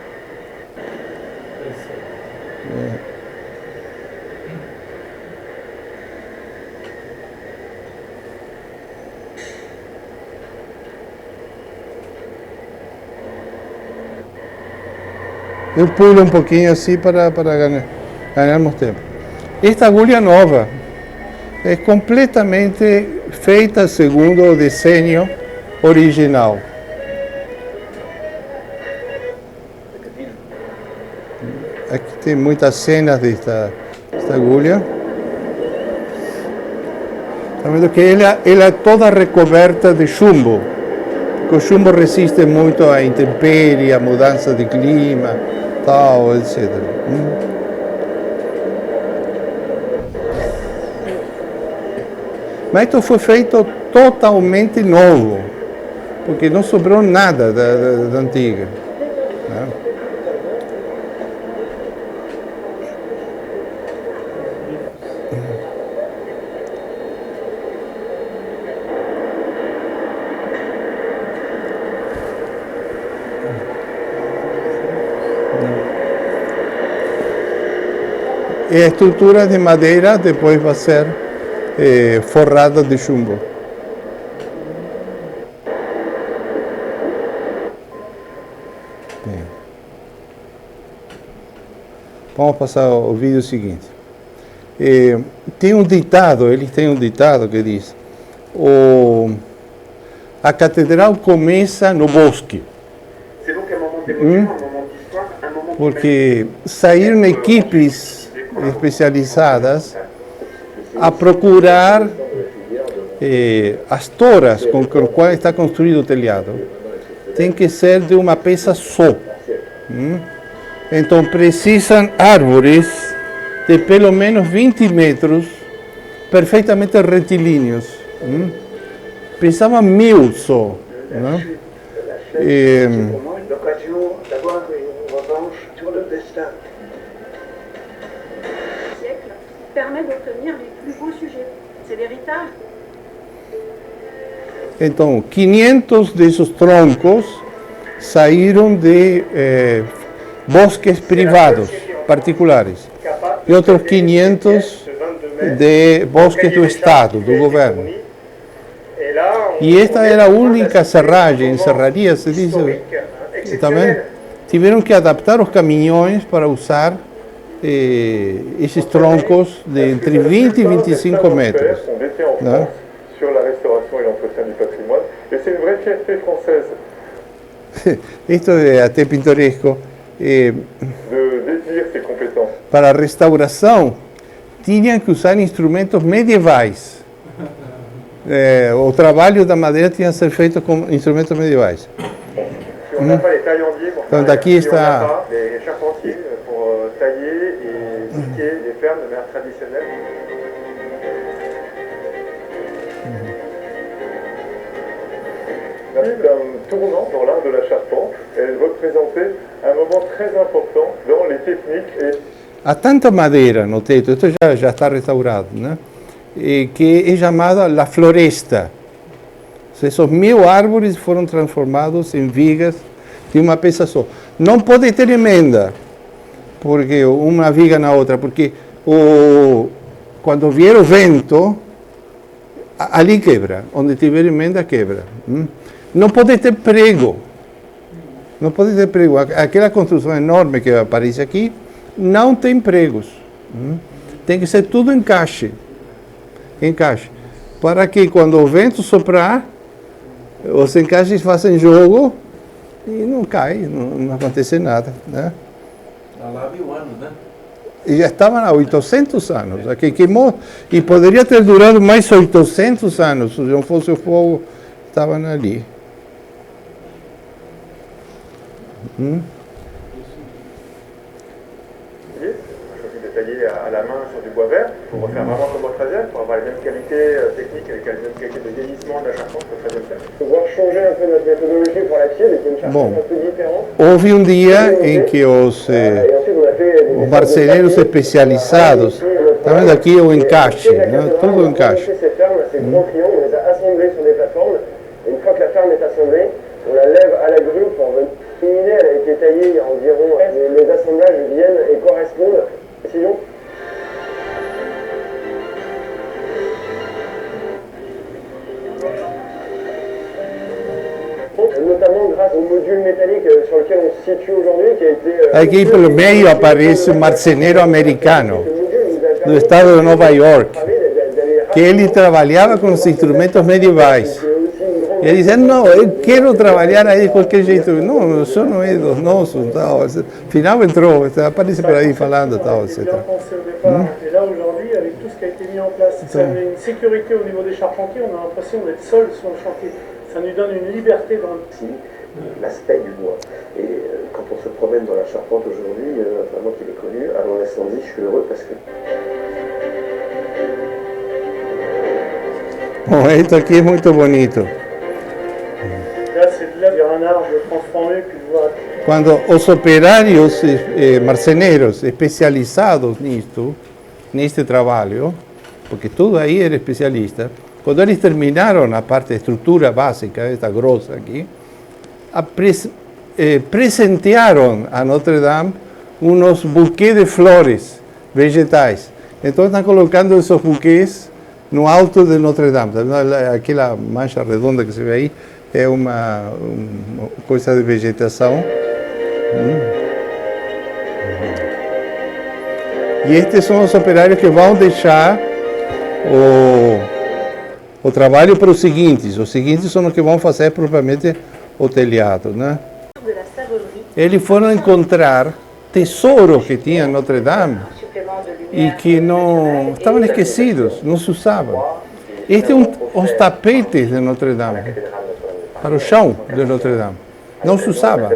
Eu pulo um pouquinho assim para ganharmos tempo. Esta agulha nova é completamente feita segundo o desenho original. Aqui tem muitas cenas desta agulha. Está vendo que ela é toda recoberta de chumbo. o chumbo resiste muito a intempérie, a mudança de clima, tal, etc. Mas isto foi feito totalmente novo, porque não sobrou nada da antiga. Né? E a estrutura de madeira depois vai ser forrada de chumbo. Bem. Vamos passar ao vídeo seguinte. Tem um ditado, eles têm um ditado que diz: a catedral começa no bosque. Porque saíram equipes especializadas a procurar as toras com as quais está construído o telhado. Tem que ser de uma peça só. Então precisam árvores de pelo menos 20 metros, perfeitamente retilíneos. Precisavam 1000 só. Permet d'obtenir les plus beaux sujets. C'est l'héritage. Então, 500 desses troncos saíram de bosques privados, particulares, e outros 500 de bosques do Estado, do governo. E esta era a única serraria, se diz, também tiveram que adaptar os caminhões para usar esses troncos de entre 20 e 25 metros. Né? Sur la restauration et l'entretien du patrimoine, et c'est une vraie fierté française Isto é até pintoresco. de détenir ces compétences. Para a restauração, tinham que usar instrumentos medievais. O trabalho da madeira tinha que ser feito com instrumentos medievais. On n'a pas les taillandiers pour Donc, faire aquí on n'a está. pas les charpentiers pour tailler et piquer les fermes de manière traditionnelle. Un tournant dans l'art de la charpente, elle représentait un moment très important dans les techniques et Há tanta madeira no teto, isto já está restaurado, né? Que é chamada la floresta. Esses 1000 árvores foram transformados em vigas de uma peça só. Não pode ter emenda, porque uma viga na outra, porque quando vier o vento, ali quebra, onde tiver emenda quebra. Não pode ter prego. Não pode ter prego. Aquela construção enorme que aparece aqui não tem pregos. Tem que ser tudo encaixe. Encaixe. Para que quando o vento soprar, os encaixes façam jogo e não cai, não acontece nada. Né? Está lá 1000 anos, né? E já estavam há 800 anos. Aqui queimou e poderia ter durado mais 800 anos se não fosse o fogo, estavam ali. choisi de tailler à la main sur du bois vert pour refaire vraiment comme au 13e, pour avoir les mêmes qualités techniques avec les mêmes qualités de vieillissement de la charpente que le 13e. Pouvoir changer un peu notre méthodologie pour la pied, avec une charpente un peu différente. Houve um dia em que os marceneiros especializados, está vendo aqui o encaixe, né? Tudo o encaixe. Ces fermes, ces gros triangles, on les a assemblés sur des plateformes. Et une fois que la ferme est assemblée, on la lève à la grue pour venir. Elle a été taillée il y a environ. Les assemblages viennent et correspondent. Précision. Notamment grâce au module métallique sur lequel on se situe aujourd'hui, qui a été. Aqui pelo meio aparece um marceneiro americano do estado de Nova York, que ele trabalhava com os instrumentos medievais. E ele dizia, não, eu quero trabalhar aí de qualquer jeito. Não, o senhor não é dos nossos, tal. Afinal entrou, aparece por aí falando, tal, etc. Et là, aujourd'hui, avec tout ce qui a été mis en place, ça met une sécurité au niveau des charpentiers, on a l'impression d'être seul sur le chantier. Ça nous donne une liberté dans le... Ici, l'aspect du bois. Et quand on se promène dans la Charpente aujourd'hui, enfin moi qui l'ai connu, avant l'incendie, je suis heureux parce que... Bom, esto aqui é muito bonito. Là, c'est de là, il y a un arbre transformé, puis je vois... Quando os operários marceneiros especializados nisto, neste trabalho, porque tudo aí era especialista, quando eles terminaram a parte de estrutura básica, esta grossa aqui, presentearam a Notre Dame uns buquês de flores vegetais. Então estão colocando esses buquês no alto de Notre Dame. Aquela mancha redonda que se vê aí é uma coisa de vegetação. E estes são os operários que vão deixar o trabalho para os seguintes. Os seguintes são os que vão fazer propriamente o telhado, né? Eles foram encontrar tesouros que tinha em Notre Dame e que não estavam esquecidos, não se usavam. Estes são os tapetes de Notre Dame, para o chão de Notre Dame. Não se usava,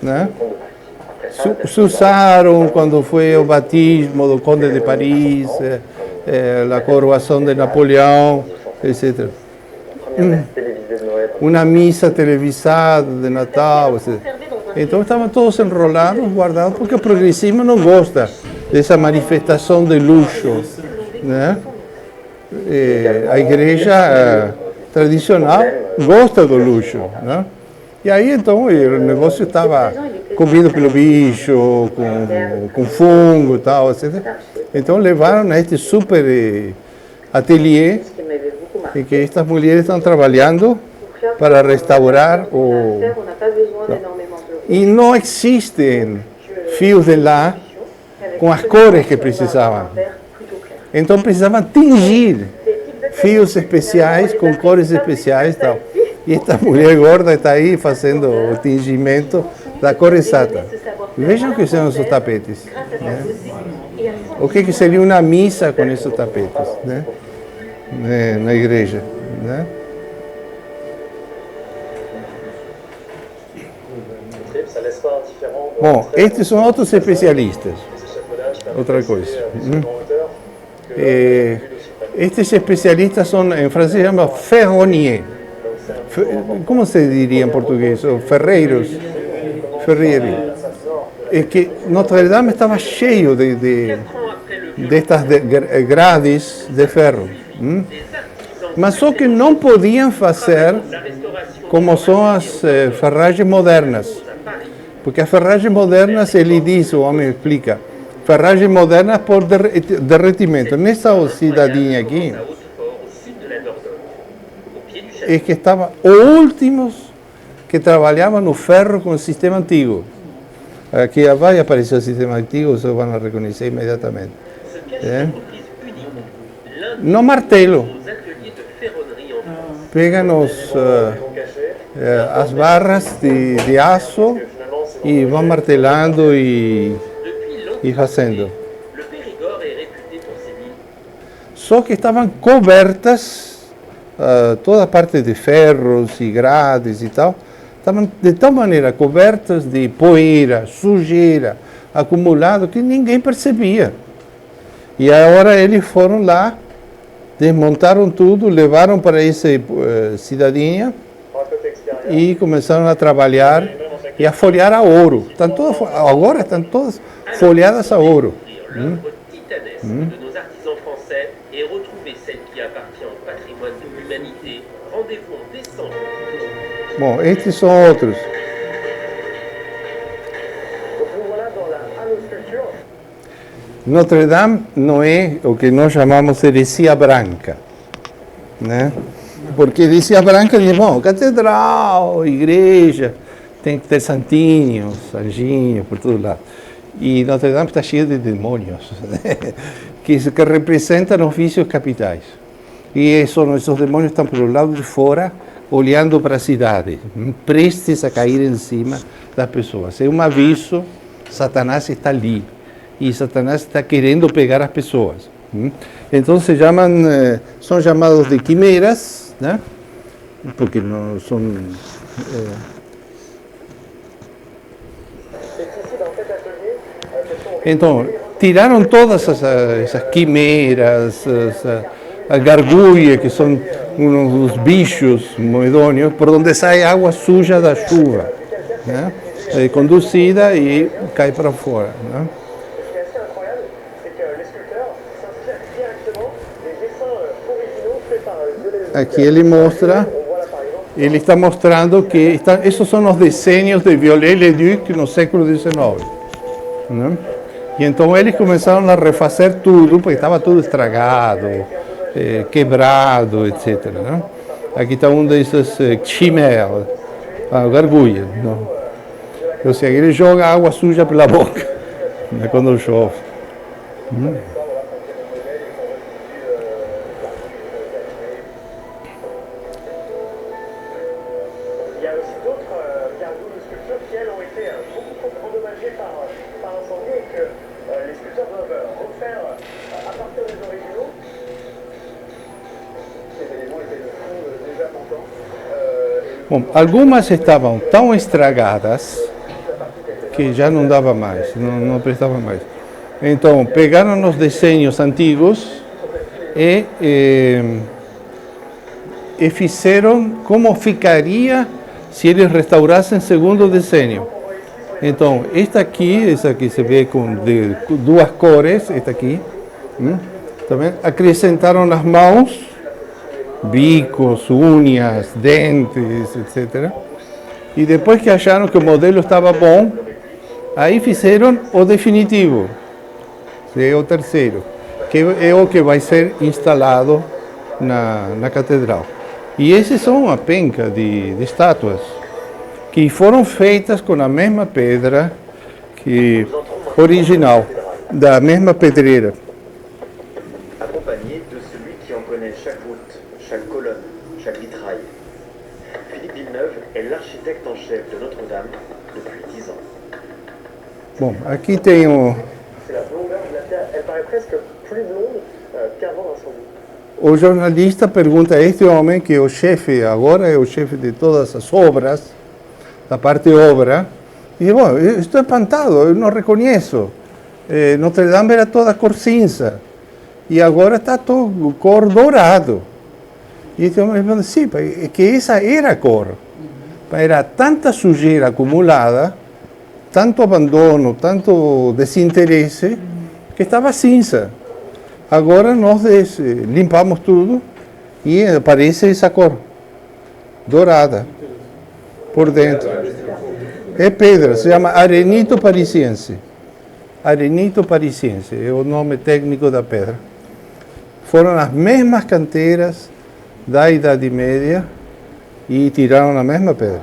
né? Se usaram quando foi o batismo do Conde de Paris, a coroação de Napoleão, etc. Uma missa televisada de Natal, etc. Então estavam todos enrolados, guardados, porque o progressismo não gosta dessa manifestação de luxo, né? A igreja tradicional gosta do luxo, né? E aí então o negócio estava comido pelo bicho, com fungo e tal, etc. Então levaram a este super ateliê em que estas mulheres estão trabalhando para restaurar o... E não existem fios de lã com as cores que precisavam. Então precisavam tingir fios especiais com cores especiais e tal. E esta mulher gorda está aí fazendo o tingimento da cor exata. Vejam que são os tapetes, né? O que seria uma missa com esses tapetes, né? Na igreja, né? Bom, estes são outros especialistas. Outra coisa. Estes especialistas são, em francês, chamam ferronniers. Como se diria em português? Ferreiros. Ferreiro. É que Notre Dame estava cheio destas grades de ferro. Mas só que não podiam fazer como são as ferragens modernas. Porque as ferragens modernas, ele diz, o homem explica, ferragens modernas por derretimento. Nessa cidadinha aqui, é que estavam os últimos que trabalhavam no ferro com o sistema antigo. Aqui vai aparecer o sistema antigo, vocês vão reconhecer imediatamente. No martelo. Pegam as barras de aço e vão martelando e fazendo. Só que estavam cobertas, toda a parte de ferros e grades e tal, estavam de tal maneira cobertas de poeira, sujeira, acumulado, que ninguém percebia. E agora eles foram lá, desmontaram tudo, levaram para essa cidadinha e começaram a trabalhar e a folhear a ouro. Agora estão todas folheadas a ouro. Bom, estes são outros. Notre Dame não é o que nós chamamos de heresia branca, né? Porque heresia branca diz, bom, catedral, igreja, tem que ter santinhos, anjinhos, por todo lado. E Notre Dame está cheia de demônios, né? que representam os vícios capitais. E esses demônios estão pelo lado de fora, olhando para a cidade, prestes a cair em cima das pessoas. É um aviso, Satanás está ali. E Satanás está querendo pegar as pessoas. Então são chamados de quimeras, né? porque não são... Então, tiraram todas essas quimeras, as gargulhas, que são uns bichos medonhos, por onde sai água suja da chuva, né? É conduzida e cai para fora, né? Aqui ele mostra, ele está mostrando que esses são os desenhos de Viollet-le-Duc no século XIX, né? E então eles começaram a refazer tudo, porque estava tudo estragado, quebrado, etc. Né? Aqui está um desses chimeras, gargulhas. Não? Ou seja, ele joga água suja pela boca, né, quando chove. Bom, algumas estavam tão estragadas que já não dava mais, não prestava mais. Então, pegaram os desenhos antigos e fizeram como ficaria se eles restaurassem segundo o desenho. Então, essa aqui se vê com duas cores, esta aqui, também acrescentaram nas mãos, bicos, unhas, dentes, etc. E depois que acharam que o modelo estava bom, aí fizeram o definitivo, é o terceiro, que é o que vai ser instalado na catedral. E esses são uma penca de estátuas que foram feitas com a mesma pedra que original, da mesma pedreira. Accompagné de celui qui en connaît chaque voûte, chaque colonne, chaque vitrail. Philippe Villeneuve est l'architecte en chef de Notre-Dame depuis 10 ans. Bom, aqui tem o... C'est la longueur de la pierre, elle paraît presque plus longue qu'avant l'incendie. O jornalista pergunta a este homem, que é o chefe, agora é o chefe de todas as obras, da parte obra, e diz, bom, eu estou espantado, eu não reconheço. Notre Dame era toda cor cinza, e agora está todo cor dourado. E este homem diz, sim, é que essa era a cor. Era tanta sujeira acumulada, tanto abandono, tanto desinteresse, que estava cinza. Agora nós limpamos tudo e aparece essa cor dourada por dentro. É pedra, se chama arenito parisiense. Arenito parisiense é o nome técnico da pedra. Foram as mesmas canteiras da Idade Média e tiraram a mesma pedra.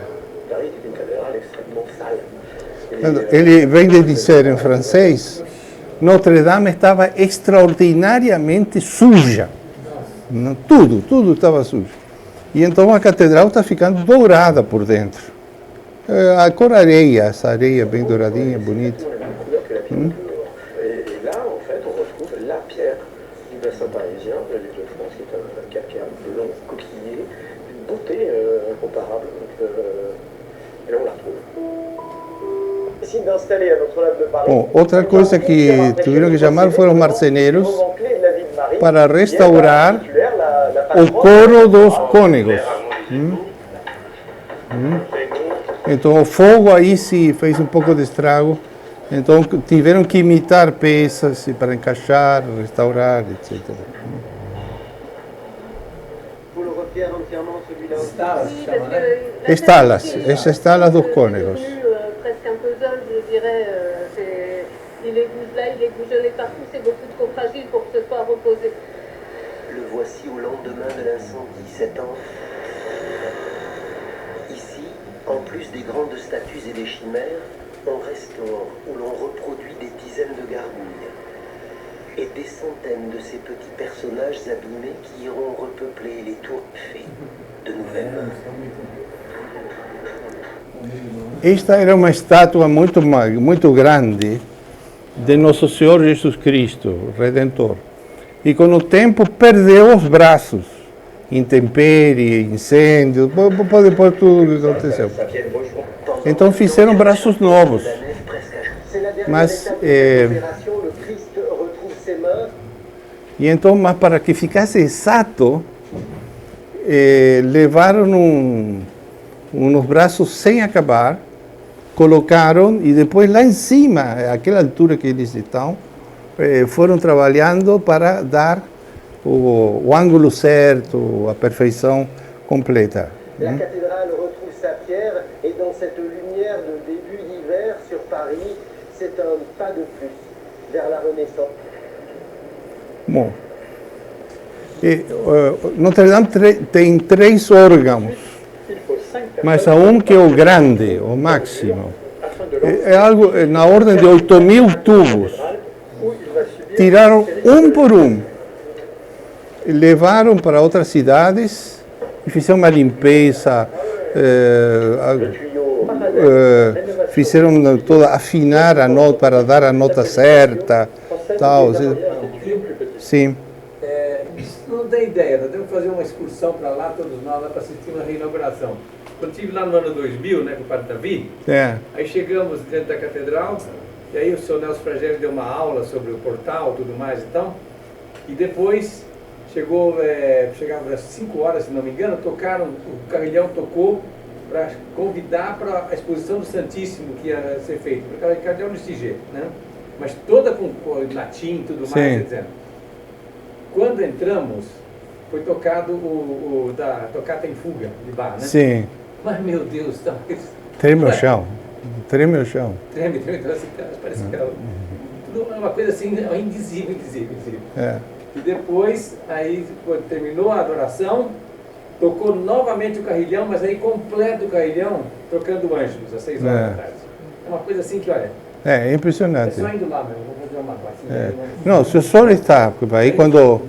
Ele vem de dizer em francês, Notre Dame estava extraordinariamente suja. Tudo estava sujo. E então a catedral está ficando dourada por dentro. A cor areia, essa areia bem douradinha, bonita. Et là, en fait, on retrouve la pierre du bassin parisien, de l'île de France, qui est un calcaire bleu coquillé, d'une beauté incomparable. Et là, on la retrouve. Décide d'installer à Notre-Dame de Paris. Bom, outra coisa que tiveram que chamar foram os marceneiros para restaurar o coro dos cônegos. Então o fogo aí se fez um pouco de estrago. Então tiveram que imitar peças para encaixar, restaurar, etc. Estalas, essas estalas dos cônegos. Presque un puzzle, je dirais. Il est bougolé partout, c'est beaucoup trop fragile pour que ce soit reposé. Le voici au lendemain de l'incendie, 7 ans. Ici, en plus des grandes statues et des chimères, on restaure ou l'on reproduit des dizaines de gargouilles et des centaines de ces petits personnages abîmés qui iront repeupler les tours fées de nouvelles mains. Esta era uma estátua muito grande de Nosso Senhor Jesus Cristo, Redentor. E com o tempo perdeu os braços. intempérie, incêndio, pode pôr tudo o que aconteceu. Então fizeram braços novos. Mas, e então, mas para que ficasse exato, levaram uns braços sem acabar, colocaram e depois lá em cima, àquela altura que eles estão, foram trabalhando para dar o ângulo certo, a perfeição completa. La cathédrale retrouve sa pierre et dans cette lumière de début d'hiver sur Paris, c'est un pas de plus vers la Renaissance. Bom, Notre Dame tem 3 órgãos, mas há um que é o grande, o máximo. É algo na ordem de 8.000 tubos. Tiraram um por um, levaram para outras cidades e fizeram uma limpeza, fizeram toda, afinar a nota para dar a nota certa, tal. Sim. Não tem ideia, nós temos que fazer uma excursão para lá, todos nós, lá para assistir uma reinauguração. Quando estive lá no ano 2000, né, com o Padre Davi, aí chegamos dentro da catedral, e aí o senhor Nelson Frageli deu uma aula sobre o portal, tudo mais e tal, e depois chegava às 5 horas, se não me engano, tocaram, o carrilhão tocou para convidar para a exposição do Santíssimo que ia ser feita, porque o carrilhão no SIG, né? Mas toda com latim e tudo mais, etc. Quando entramos, foi tocado da Tocata em Fuga, de Bach, né? Sim. Mas, meu Deus, tá... Treme o chão. Treme o chão. Treme, então, assim, parece que era uma coisa assim, indizível. E depois, aí, quando terminou a adoração, tocou novamente o carrilhão, mas aí completo o carrilhão, tocando Ângelus, às 6 horas da tarde. É uma coisa assim que, olha... É impressionante. É só indo lá mesmo, vou fazer uma parte. Não, se o sol está, aí quando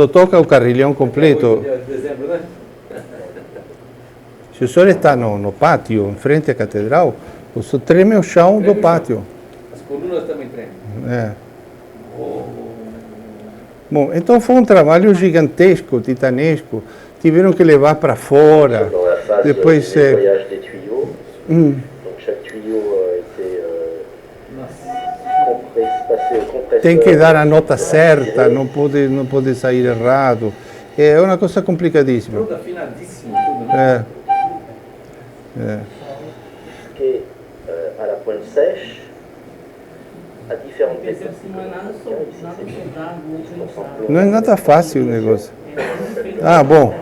toca o carrilhão completo, Dezembro, né? se o sol está no pátio, em frente à catedral, o sol treme o chão do pátio. As colunas também tremem. Bom, então foi um trabalho gigantesco, titanesco. Tiveram que levar para fora. Depois tem que dar a nota certa, não pode sair errado. É uma coisa complicadíssima. Tudo afinadíssimo, tudo, né? Que à la pointe sèche, a différentes Não é nada fácil o negócio. Ah, bom.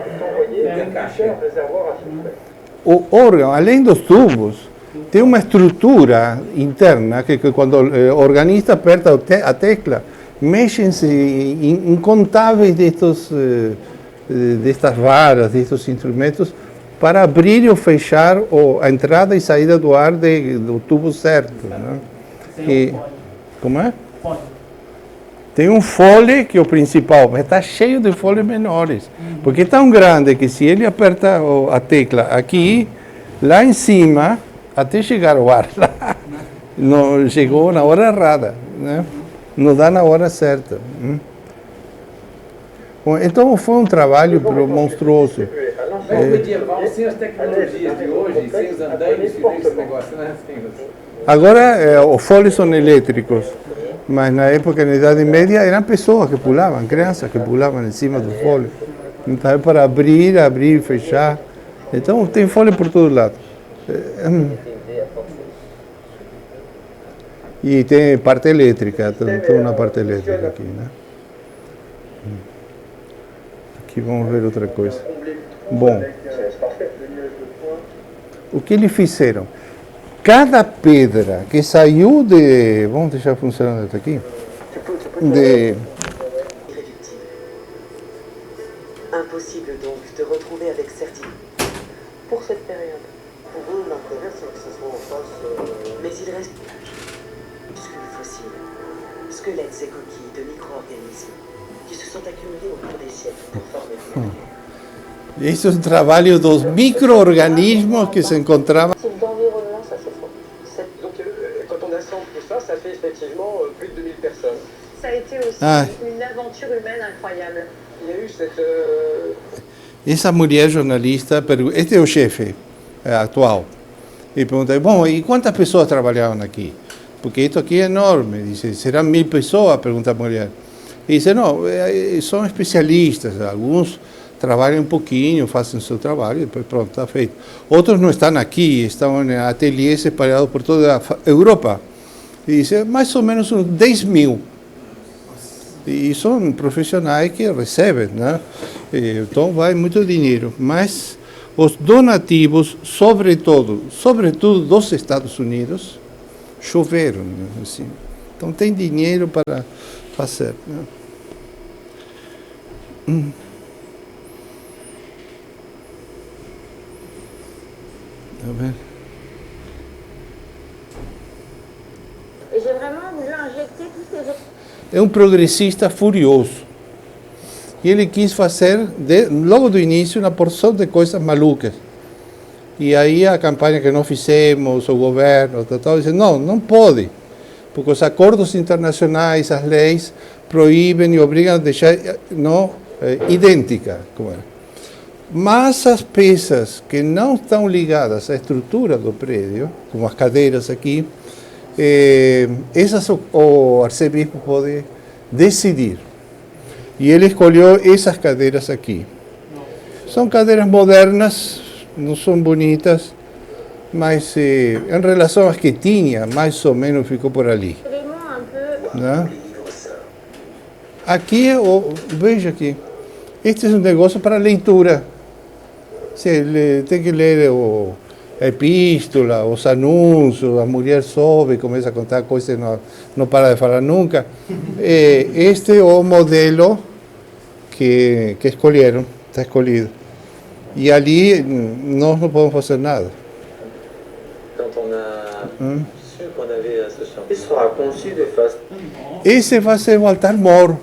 O órgão, além dos tubos, tem uma estrutura interna que quando o organista aperta a tecla, mexem-se incontáveis destas varas, destes instrumentos, para abrir ou fechar a entrada e saída do ar do tubo certo. Né? Como é? Tem um fole que é o principal, mas está cheio de foles menores, porque é tão grande que se ele aperta a tecla aqui, lá em cima, até chegar o ar lá, não chegou na hora errada, né? Não dá na hora certa. Bom, então foi um trabalho monstruoso. É medieval, sem as tecnologias de hoje, sem os andaimes, sem esse negócio, né? Agora, os foles são elétricos, mas na época, na Idade Média, eram pessoas que pulavam, crianças que pulavam em cima do fole. Então é para abrir, fechar. Então tem fole por todo lado. E tem parte elétrica, tem uma parte elétrica aqui, né? Aqui vamos ver outra coisa. Bom, o que eles fizeram? Cada pedra que saiu de... Vamos deixar funcionando até aqui. Impossible donc de retrouver avec certitude. Pour cette période. Pour eux, l'intérêt, c'est que ce soit en face. Mais il reste minuscules fossiles, squelettes et coquilles de micro-organismes qui se sont accumulés au cours des siècles pour former des matières. Esse é o trabalho dos micro-organismos que se encontravam. D'environnement, ça c'est faux. Donc, quand on assemble tout ça, ça fait effectivement plus de 2000 personnes. Ça a été aussi Une aventure humaine incroyable. Il y a eu cette... Essa mulher jornalista, este é o chefe atual, e pergunta, bom, e quantas pessoas trabalhavam aqui? Porque isso aqui é enorme. Dice, serão 1000 pessoas? Pergunta a mulher. E diz, não, são especialistas, alguns trabalham um pouquinho, fazem o seu trabalho e depois pronto, está feito. Outros não estão aqui, estão em ateliês espalhados por toda a Europa. E diz, mais ou menos uns 10.000. E são profissionais que recebem, né? Então vai muito dinheiro. Mas os donativos, sobretudo dos Estados Unidos, choveram, né? Assim. Então tem dinheiro para fazer, né? A ver. Et j'ai vraiment voulu injecter tous ces... É um progressista furioso. E ele quis fazer, logo do início, uma porção de coisas malucas. E aí a campanha que nós fizemos, o governo, disse, não pode, porque os acordos internacionais, as leis, proíbem e obrigam a deixar idêntica. Mas as peças que não estão ligadas à estrutura do prédio, como as cadeiras aqui, essas o arcebispo pode decidir. E ele escolheu essas cadeiras aqui. São cadeiras modernas, não são bonitas, mas em relação às que tinha, mais ou menos ficou por ali. Né? Aqui, veja aqui, este é um negócio para leitura. Você tem que ler a epístola, os anúncios, a mulher sobe e começa a contar coisas e não para de falar nunca. Este é o modelo que escolheram, está escolhido. E ali nós não podemos fazer nada. Quand on a su qu'on avait ce champ, il sera conçu de façon... Esse vai ser o altar mor.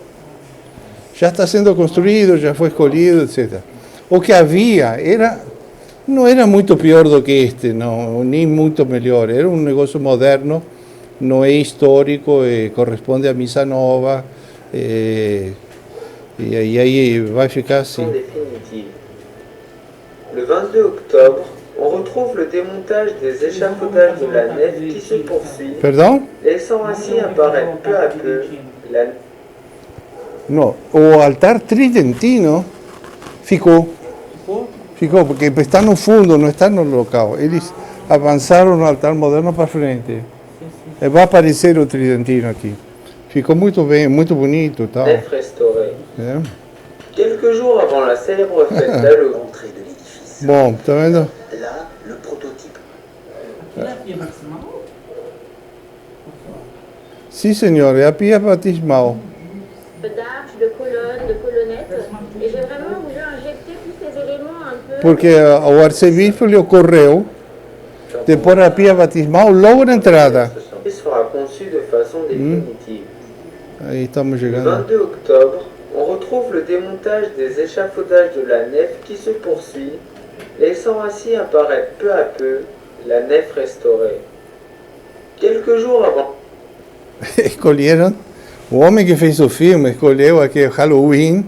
Já está sendo construído, já foi escolhido, etc. O que havia não era muito pior do que este, não, nem muito melhor. Era um negócio moderno, não é histórico, corresponde à missa nova, e aí vai ficar assim. Définitive. Le 22 octobre, on retrouve le démontage des échafaudages de la nef qui se poursuit, Perdão? laissant ainsi apparaître peu à peu la... Não, o altar tridentino ficou. Ficou, porque está no fundo, não está no local. Eles avançaram no altar moderno para frente. Vai aparecer o tridentino aqui. Ficou muito bem, muito bonito. Tal. nef restaurée. Quelques jours avant la célèbre fête d'Halloween, Bom, tá vendo? Là, le prototype. Sim, senhor, é a pia batismal. d'arches, de colonnes, de colonnettes. Et j'ai vraiment voulu injecter tous ces éléments un peu... Porque ao arcebispo lhe ocorreu de pôr a pia batismal logo na entrada. il sera conçu de façon définitive. Aí estamos Le chegando. 22 octobre, on retrouve le démontage des échafaudages de la nef qui se poursuit, laissant ainsi apparaître peu à peu la nef restaurée. Quelques jours avant, Escolheram, o homem que fez o filme escolheu aqui o Halloween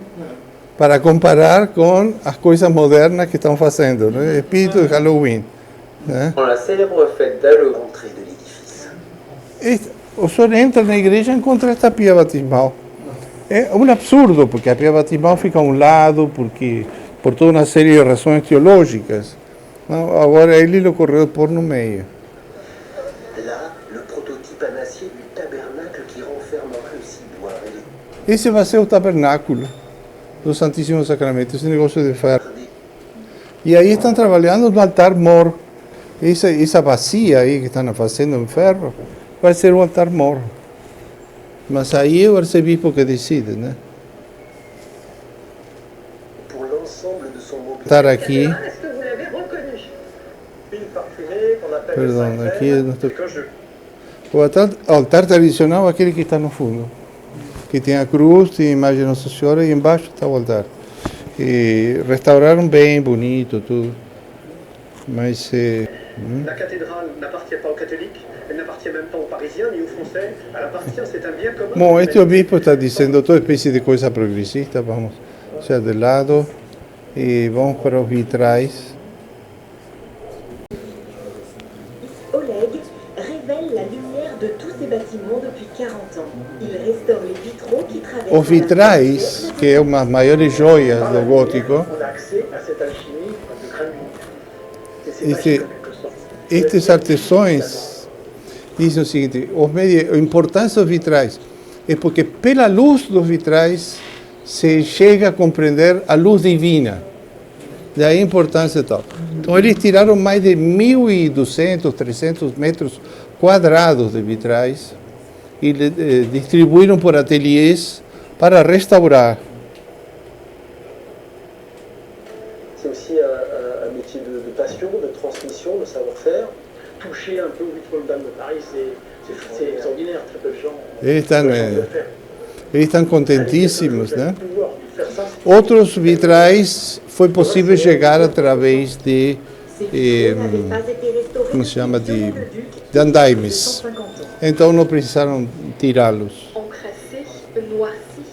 para comparar com as coisas modernas que estão fazendo, né? Espírito de Halloween. Né? dans la célèbre fête d'Halloween, Entrée de l'édifice. O senhor entra na igreja e encontra esta pia batismal. É um absurdo, porque a pia batismal fica a um lado, porque por toda uma série de razões teológicas. Não? Agora ele lhe ocorreu pôr no meio. Là, le prototype en acier du tabernacle qui renfermera le ciboire et les Esse vai ser o tabernáculo do Santíssimo Sacramento, esse negócio de ferro. E aí estão trabalhando no altar mor. Essa bacia aí que estão fazendo em ferro vai ser o altar mor. Mas aí é o arcebispo que decide, né? pour l'ensemble de son mobilier. Estar aqui, Est-ce que vous l'avez reconnu? Huile parfumée qu'on appelle le perdão, Saint aqui Graal. nós tô- Que je o altar tradicional é aquele que está no fundo, que tem a cruz, tem a imagem de Nossa Senhora e embaixo está o altar. E restauraram bem, bonito, tudo. Mas La cathédrale n'appartient pas aux catholiques, elle Elle n'appartient même pas aux Parisiens ni aux Français. Elle appartient, c'est un bien commun. Bom, este obispo está diciendo toda especie de coisa progresista. Vamos hacia de lado y vamos para os vitrais. Oleg révèle la lumière de tous ces bâtiments depuis 40 ans. Il restaure les vitraux qui traversent... Os vitrais, que é uma das maiores joias do gótico, On a accès à cette alchimie de grain lumière. C'est Esse- magique en quelque sorte. estes artesãos dizem o seguinte: a importância dos vitrais é porque pela luz dos vitrais se chega a compreender a luz divina. Daí a importância tal. Então eles tiraram mais de 1.200, 300 metros quadrados de vitrais e distribuíram por ateliês para restaurar. C'est aussi un métier de passion, de transmission, de savoir-faire. Toucher un peu au vitraux de Dame de Paris, c'est extraordinaire. Très peu de gens Eles estão contentíssimos, né? pouvoir faire ça. Outros vitrais foi possível chegar através de, como se chama, de andaimes. Então não precisaram tirá-los. Encrassés, noircis,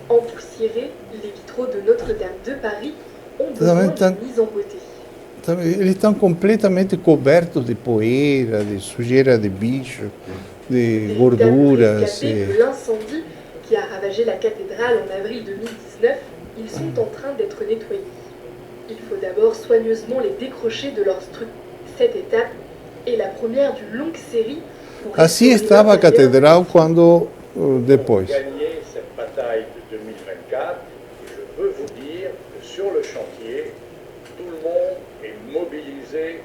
empoussiérés, les vitraux de Notre-Dame de Paris ont besoin de mise en beauté. Então, eles estão completamente cobertos de poeira, de sujeira de bicho, de gorduras. Rescapés de l'incendie qui a ravagé la cathédrale en avril 2019, ils sont en train d'être nettoyés. Il faut d'abord soigneusement les décrocher de leur structure. Cette étape est la première d'une longue série. Pour Assim restaurer estava a l'intérieur. catedral quando depois. Gagner cette bataille de 2024, je veux vous dire que sur le chantier, tout le monde est mobilisé.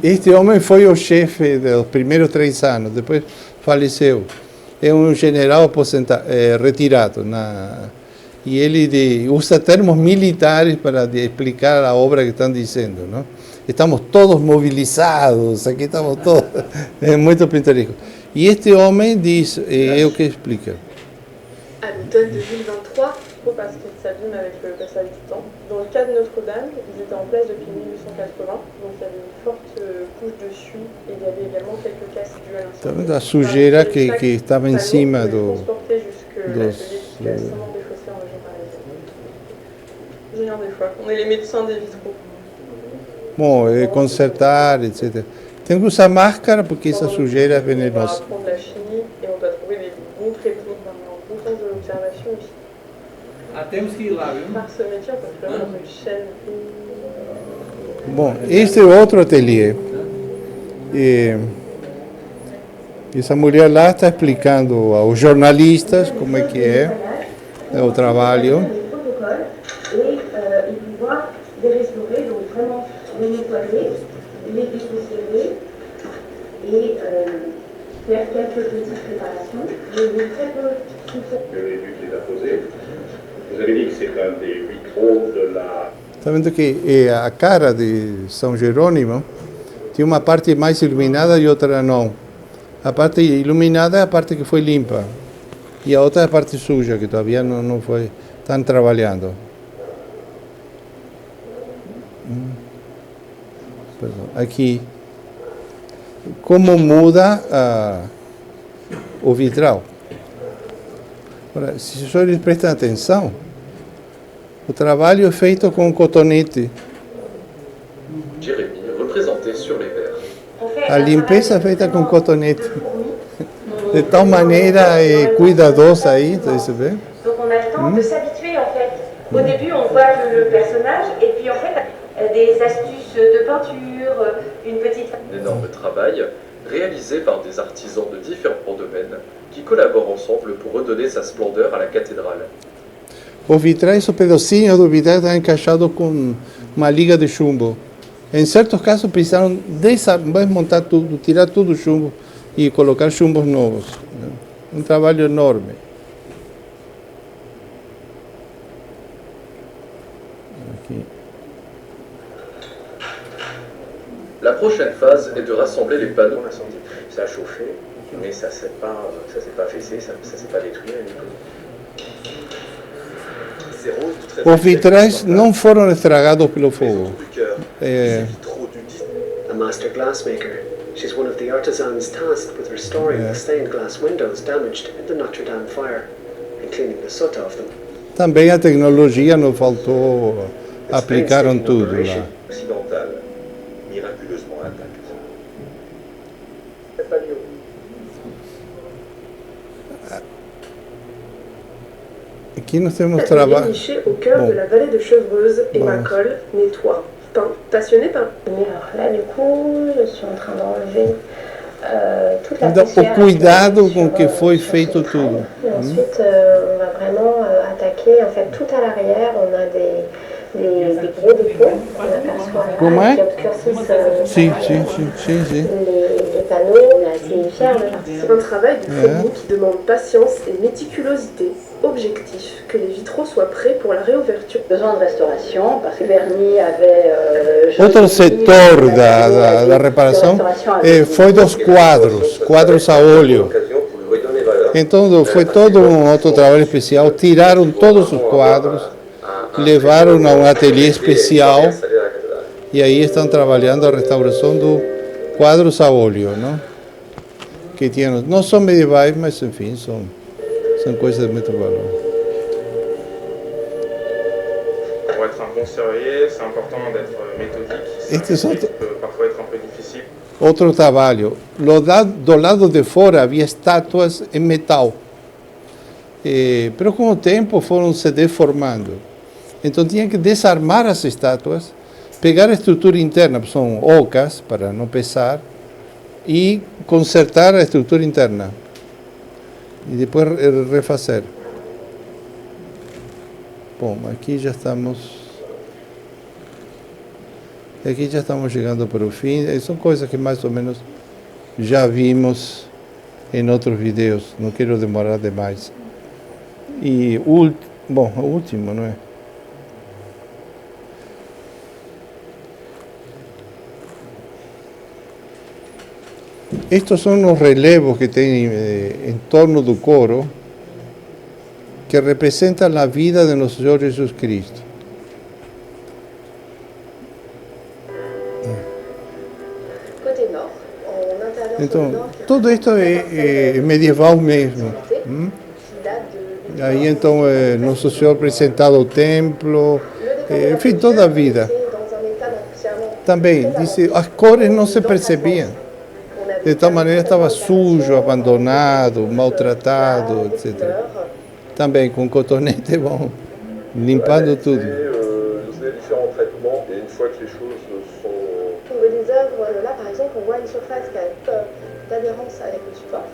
Este homem foi o chefe dos primeiros 3 anos, depois faleceu. É um general retirado. E ele usa termos militares para explicar a obra que estão dizendo. Não? Estamos todos mobilizados, aqui estamos todos. É muito pintoresco. E este homem diz, é o que explica. À l'automne 2023, Parce qu'il s'abîme avec le passage du temps. Dans le cas de Notre-Dame, ils étaient en place depuis 1880, donc il y avait une forte couche dessus et il y avait également quelques casses dues à Tá l'incendie. vendo a sujeira que estava em cima Transporté jusque l'atelier dos... qui est extrêmement déchaussé en région parisienne. Génial des fois. On est les médecins des vitraux. Bom, consertar, etc. Tem que usar máscara porque essa sujeira é On va venenosa. apprendre la chimie et on doit trouver les bons trépieds, en bon sens de l'observation aussi. Temos que ir lá, viu? Par ce métier, on peut faire une chaîne. Bom, este é outro ateliê. E essa mulher lá está explicando aos jornalistas como é que é o trabalho. Et pouvoir les restaurer, donc vraiment les nettoyer, les dépoussiérer et faire quelques petites préparations. Mais très peu Je l'ai vu qu'il a posé. Vous avez dit que c'est un des vitraux de la... Está vendo que a cara de São Jerônimo tem uma parte mais iluminada e outra não. A parte iluminada é a parte que foi limpa. E a outra é a parte suja, que todavía não foi... Estão trabalhando. Perdão. Aqui. Como muda o vitral. Agora, se os senhores prestam atenção, o trabalho é feito com cotonete. Jérémie, représenté sur les verres. A limpeza é feita com cotonete. De tal maneira cuidadosa aí, você vê? Donc on a le temps de s'habituer en fait. Au début on voit le personnage et puis en fait des astuces de peinture, une petite... Un énorme travail réalisé par des artisans de différents domaines qui collaborent ensemble pour redonner sa splendeur à la cathédrale. Os vitrais, os pedacinhos do vitral estão encaixados com uma liga de chumbo. Em certos casos precisaram desmontar tudo, tirar tudo o chumbo e colocar chumbos novos. Um trabalho enorme. Aqui. La prochaine phase est de rassembler les panneaux. L'incendie, ça a chauffé, mais ça s'est pas affaissé, ça s'est pas détruit. Ces roses très Os vitrais não foram estragados pelo fogo. du cœur, É, A master glassmaker She's one of the artisans tasked with restoring the stained glass windows damaged in the Notre Dame fire and cleaning the soot off them. Também a tecnologia não faltou, aplicaram tudo lá. Occidentale, miraculeusement intacte. Aqui nós temos Atelier trabalho. niché au cœur de la vallée de Chevreuse et Macole nettoie, peint, passionné par. Alors là, du coup, je suis en train d'enlever toute la Então, poussière o cuidado com sur, que foi sur feito ce crâne. tudo. Et ensuite, on va vraiment attaquer, en fait, tout à l'arrière, on a des gros dépôts qu'on aperçoit là, Comment? qui obscurcissent Sim, sim, sim, sim, sim. les panneaux. On est assez fiers de C'est un travail de génie qui demande patience et méticulosité. Objectif, que les vitraux soient prêts pour la réouverture. Besoin de restauration, parce que Bernie avait... Outro setor da reparação foi dos quadros a óleo. Então foi todo um outro trabalho especial. Tiraram todos os quadros, levaram a um ateliê especial e aí estão trabalhando a restauração dos quadros a óleo, não? Que tinham, não são medievais, mas enfim, são coisas de muito valor. Pour être un bon serrurier, c'est important d'être méthodique. Ça peut parfois être un peu difficile. Outro trabalho. Do lado de fora havia estátuas em metal. Mas com o tempo foram se deformando. Então tinha que desarmar as estátuas, pegar a estrutura interna, que são ocas, para não pesar, e consertar a estrutura interna. E depois refazer. Bom, aqui já estamos chegando para o fim. São coisas que mais ou menos já vimos em outros vídeos. Não quero demorar demais. E o último, não é? Estes são os relevos que tem em torno do coro, que representam a vida de nosso Senhor Jesus Cristo. Então, tudo isto é medieval mesmo. Aí então Nosso Senhor apresentado ao templo, enfim, toda a vida. Também, disse, as cores não se percebiam. De tal maneira estava sujo, abandonado, maltratado, etc. Também com cotonete bom, limpando tudo. Vous avez différents traitements et une fois que les choses sont... On voit des œuvres, là par exemple, on voit une surface qui a peu d'adhérence avec le support.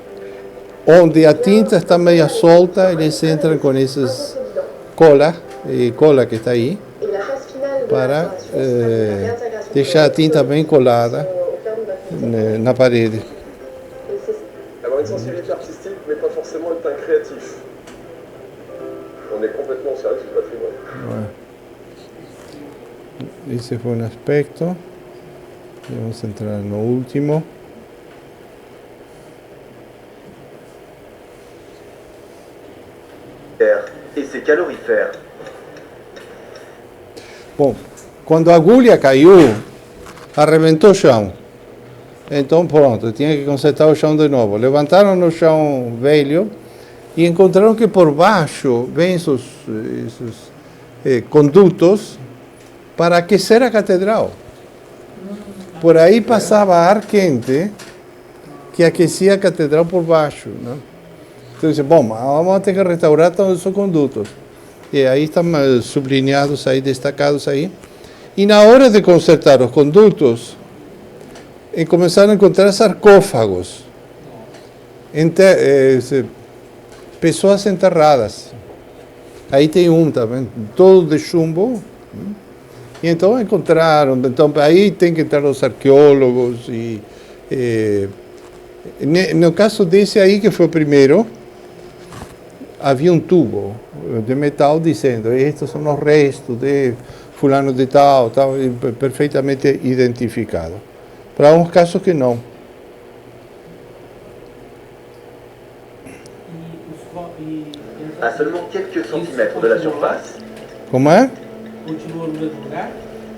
Onde a tinta está meio solta, eles entram com essas cola que está aí, para deixar a tinta bem colada na parede. Avoir une sensibilité artistique, mais pas forcément être un créatif. On est complètement au service du patrimoine. Esse foi um aspecto. Vamos entrar no último. Et c'est calorifère. Bom, quando a agulha caiu, arrebentou o chão. Então pronto, tinha que consertar o chão de novo. Levantaram no chão velho e encontraram que por baixo vêm esses condutos para aquecer a catedral. Por aí passava ar quente que aquecia a catedral por baixo, né? Então disse, bom, vamos ter que restaurar todos os condutos. E aí estão sublinhados aí, destacados aí. E na hora de consertar os condutos, começaram a encontrar sarcófagos, pessoas enterradas. Aí tem também, todo de chumbo. E então encontraram, então aí tem que entrar os arqueólogos. No caso desse aí, que foi o primeiro, havia um tubo de metal dizendo, estes são os restos de fulano de tal, perfeitamente identificado. Para alguns casos que não. À seulement quelques centimètres de la surface. Como é?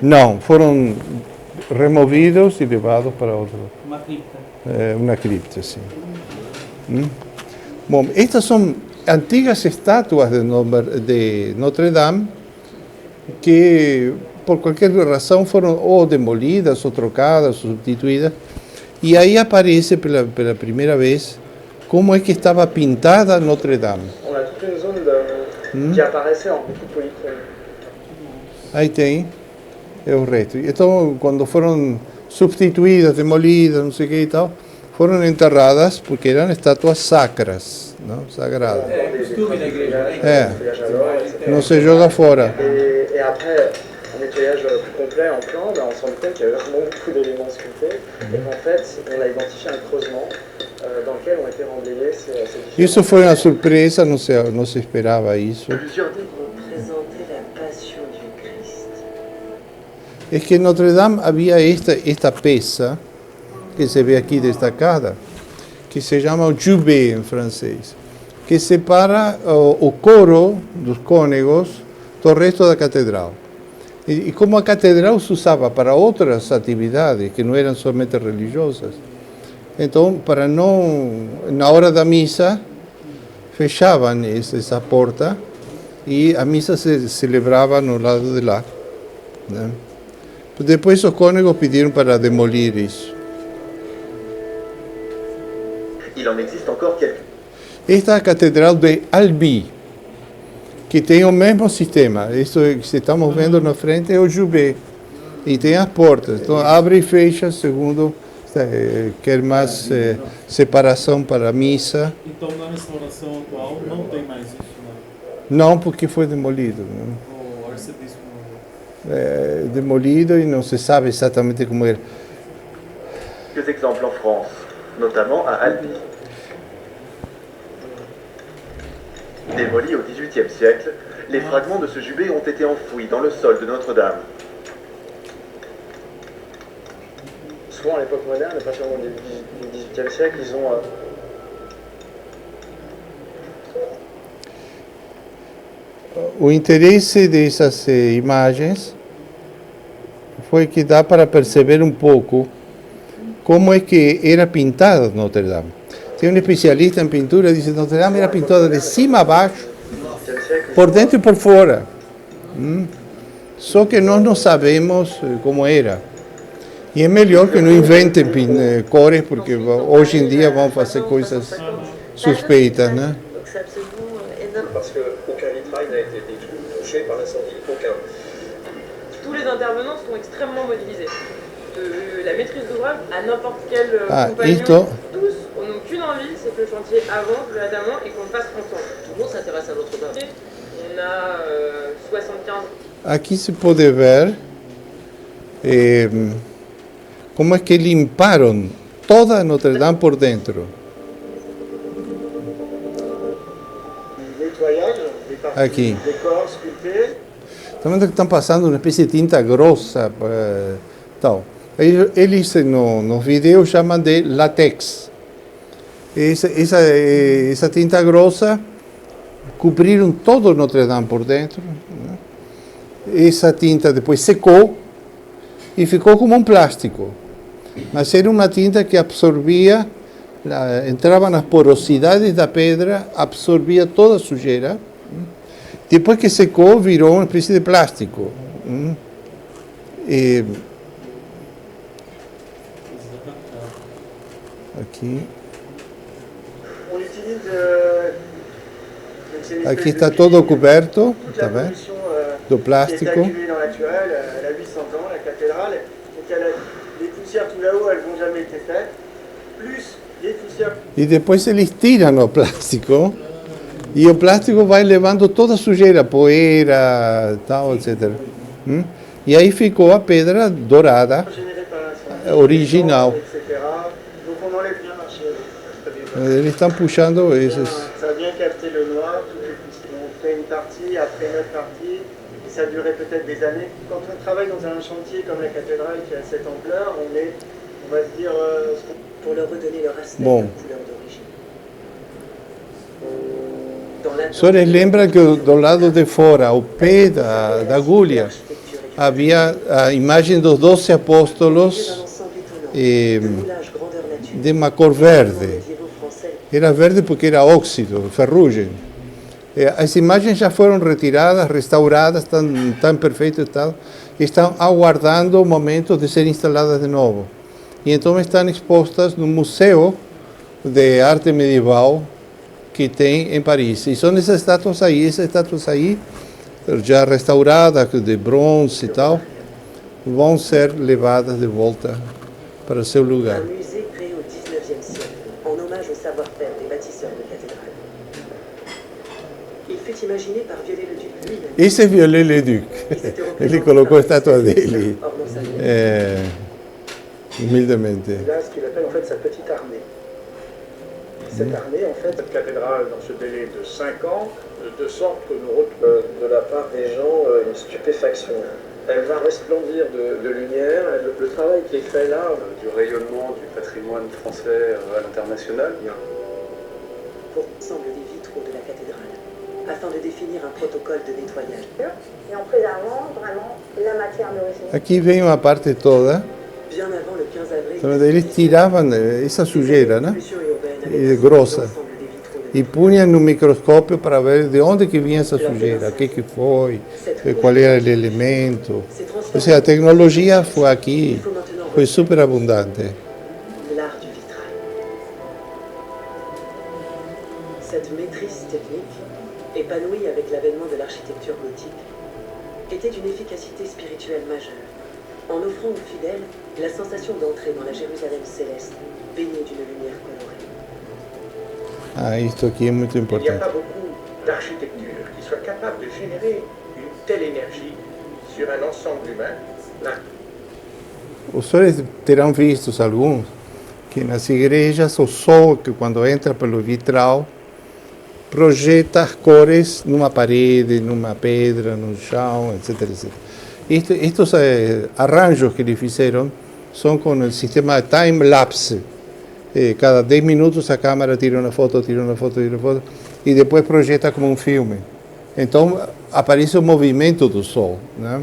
Não, foram removidos y llevados para otro. Uma cripta. Una cripta, sí. Bom, estas son antiguas estatuas de Notre Dame que por cualquier razón fueron o demolidas o trocadas o sustituidas. Y ahí aparece por la primera vez cómo es que estaba pintada Notre Dame. On a toute une zone qui apparaissait en beaucoup de polychromie. Ahí tem, é o resto. Então, quando foram substituídas, demolidas, não sei o que e tal, foram enterradas porque eram estátuas sacras, não? Sagradas. É costume na igreja. Não se joga fora. Et après, un nettoyage plus complet en plan, on s'est rendu compte qu'il y avait vraiment beaucoup d'éléments sculptés et qu'en fait, on a identifié un creusement dans lequel ont été remblayés ces différents... Isso foi uma surpresa, não se esperava isso. Plusieurs livres présentaient la passion du Christ. Es que en Notre Dame había esta peça que se ve aqui destacada, que se chama o jubé em francês, que separa o coro dos cônegos do resto da catedral. E como a catedral se usava para outras atividades que não eram somente religiosas, então, para não, na hora da missa, fechavam essa porta e a missa se celebrava no lado de lá, né? Depois os cônegos pediram para demolir isso. Il en existe encore quelques. Esta é a Catedral de Albi, que tem o mesmo sistema. Isso que estamos vendo na frente é o jubé. E tem as portas. Então, abre e fecha segundo quer mais separação para a missa. Então, na restauração atual, não tem mais isso, Não, porque foi demolido. Né? O arcebispo demolido e não se sabe exatamente como era. Quelques exemples en France, notamment à Albi. Démolis au XVIIIe siècle, les fragments de ce jubé ont été enfouis dans le sol de Notre-Dame. Souvent à l'époque moderne, pas seulement du XVIIIe siècle, ils ont... O interesse dessas imagens foi que dá para perceber um pouco como é que era pintada Notre Dame. Tem um especialista em pintura que diz que Notre Dame era pintada de cima a baixo, por dentro e por fora. Só que nós não sabemos como era. E é melhor que não inventem cores, porque hoje em dia vão fazer coisas suspeitas, né? Parce qu'aucun vitrail n'a été touché par l'incendie, aucun. Tous les intervenants sont extrêmement mobilisés. De la maîtrise d'ouvrage à n'importe quel compagnon, tous n'ont qu'une envie, c'est que le chantier avance véritablement et qu'on le fasse ensemble. Tout le monde s'intéresse à Notre-Dame. On a 75. Aqui se pode ver como é que limparam toda Notre Dame por dentro. Aqui. Também estão passando uma espécie de tinta grossa. Então, eles no vídeo chamam de látex. Essa tinta grossa cobriram todo Notre Dame por dentro. Né? Essa tinta depois secou e ficou como um plástico. Mas era uma tinta que absorvia, entrava nas porosidades da pedra, absorvia toda a sujeira. Depois que secou, virou uma espécie de plástico. Aqui. Aqui está todo coberto, tá vendo? Do plástico. Dans l'actuel, elle a 800 ans, la cathédrale. Donc les poussières tout là-haut, elles n'ont jamais été faites. Plus les poussières. E depois eles tiram o plástico. E o plástico vai levando toda a sujeira, poeira, tal, etc. E aí ficou a pedra dourada, original. Eles estão puxando esses. Ça vient capter le noir, on fait une partie, après une autre partie, et ça durait peut-être des années. Quand on travaille dans un chantier comme la cathédrale qui a cette ampleur, on va se dire... pour leur redonner leur aspect, Bom. leur couleur d'origine. Senhores lembram que do lado de fora, ao pé da agulha, havia a imagem dos 12 apóstolos de uma cor verde. Era verde porque era óxido, ferrugem. As imagens já foram retiradas, restauradas, estão em perfeito estado, e estão aguardando o momento de ser instaladas de novo. E então estão expostas no Museu de Arte Medieval que tem em Paris. E são essas estátuas aí, já restauradas, de bronze e tal, vão ser levadas de volta para o seu lugar. Un musée créé au XIXe siècle, en hommage au savoir-faire des bâtisseurs de cathédrales. Il fut imaginé par Viollet-le-Duc lui-même. Esse é Viollet-le-Duc. Ele colocou a estátua dele, humildemente. Il a ce qu'il appelle en fait sa petite armée. Cette armée, en fait, cette cathédrale dans ce délai de 5 ans, de sorte que nous retrouvons De la part des gens, une stupéfaction. Elle va resplendir de lumière. Le travail qui est fait là, du rayonnement du patrimoine français à l'international. pour l'ensemble des vitraux de la cathédrale, afin de définir un protocole de nettoyage. Et en préservant vraiment la matière d'origine. Aqui vem uma parte toda. Bien avant le 15 avril, Então, eles tiravam essa sujeira, né? Grossa, e punham no microscópio para ver de onde que vinha essa sujeira, o que foi, qual era o elemento. Ou seja, a tecnologia foi aqui, foi super abundante. l'art du vitrail. Cette maîtrise technique, épanouie avec l'avènement de l'architecture gothique, était d'une efficacité spirituelle majeure, en offrant aux fidèles la sensation d'entrer dans la Jérusalem céleste, baignée d'une lumière colorée. Ah, isto aqui é muito Il n'y a importante. pas beaucoup d'architecture qui soit capable de générer une telle énergie sur un ensemble humain. Os senhores terão visto, alguns, que nas igrejas o sol, que quando entra pelo vitral, projeta as cores numa parede, numa pedra, no chão, etc. etc. Estes arranjos que eles fizeram são com o sistema de time-lapse. Cada 10 minutos a câmera tira uma foto, e depois projeta como um filme. Então aparece o movimento do sol, né?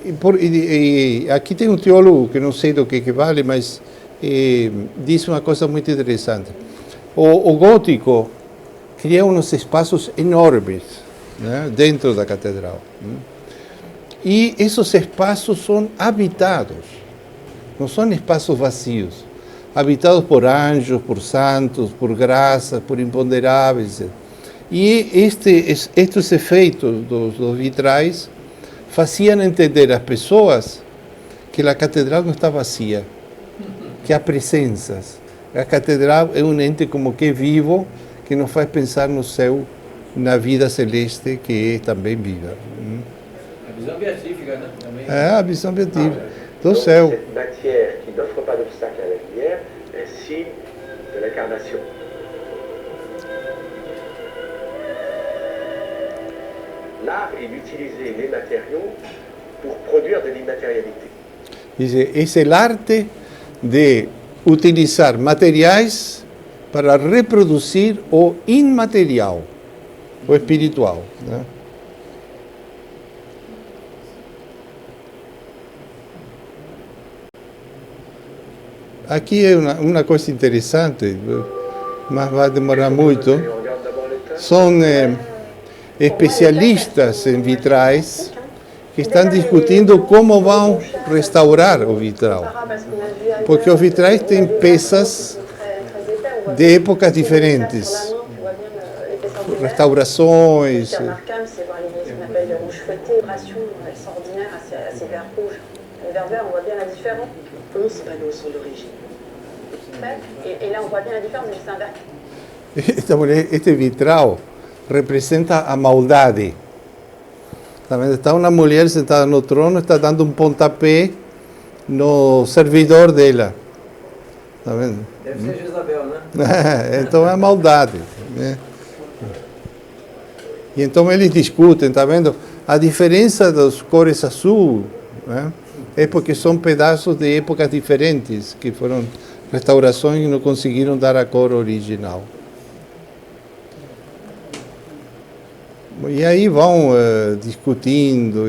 E aqui tem um teólogo que não sei do que vale, mas diz uma coisa muito interessante. O gótico cria uns espaços enormes, né, dentro da catedral. Né? E esses espaços são habitados, não são espaços vazios, habitados por anjos, por santos, por graças, por imponderáveis. E estes efeitos dos vitrais faziam entender às pessoas que a catedral não está vazia, que há presenças. A catedral é um ente como que vivo, que nos faz pensar no céu, na vida celeste, que é também viva. A visão beatífica, né? Também. É a visão beatífica do céu. Cette matière qui n'offre pas d'obstacle à la lumière est signe de l'incarnation. L'art est d'utiliser les matériaux pour produire de l'immatérialité. É o arte de utilizar materiais para reproduzir o imaterial, o espiritual. Né? Aqui é uma coisa interessante, mas vai demorar muito. São especialistas em vitrais que estão discutindo como vão restaurar o vitral. Porque os vitrais têm peças de épocas diferentes, restaurações. 11 panneaux sont d'origine. Et là, on voit bien la différence, mais c'est un verre. Este vitral representa a maldade. Está uma mulher sentada no trono, está dando um pontapé no servidor dela. Está vendo? Deve ser Jezabel, né? Então é a maldade. Né? E então eles discutem, está vendo? A diferença das cores azul, né? É porque são pedaços de épocas diferentes, que foram restaurações e não conseguiram dar a cor original. E aí vão discutindo,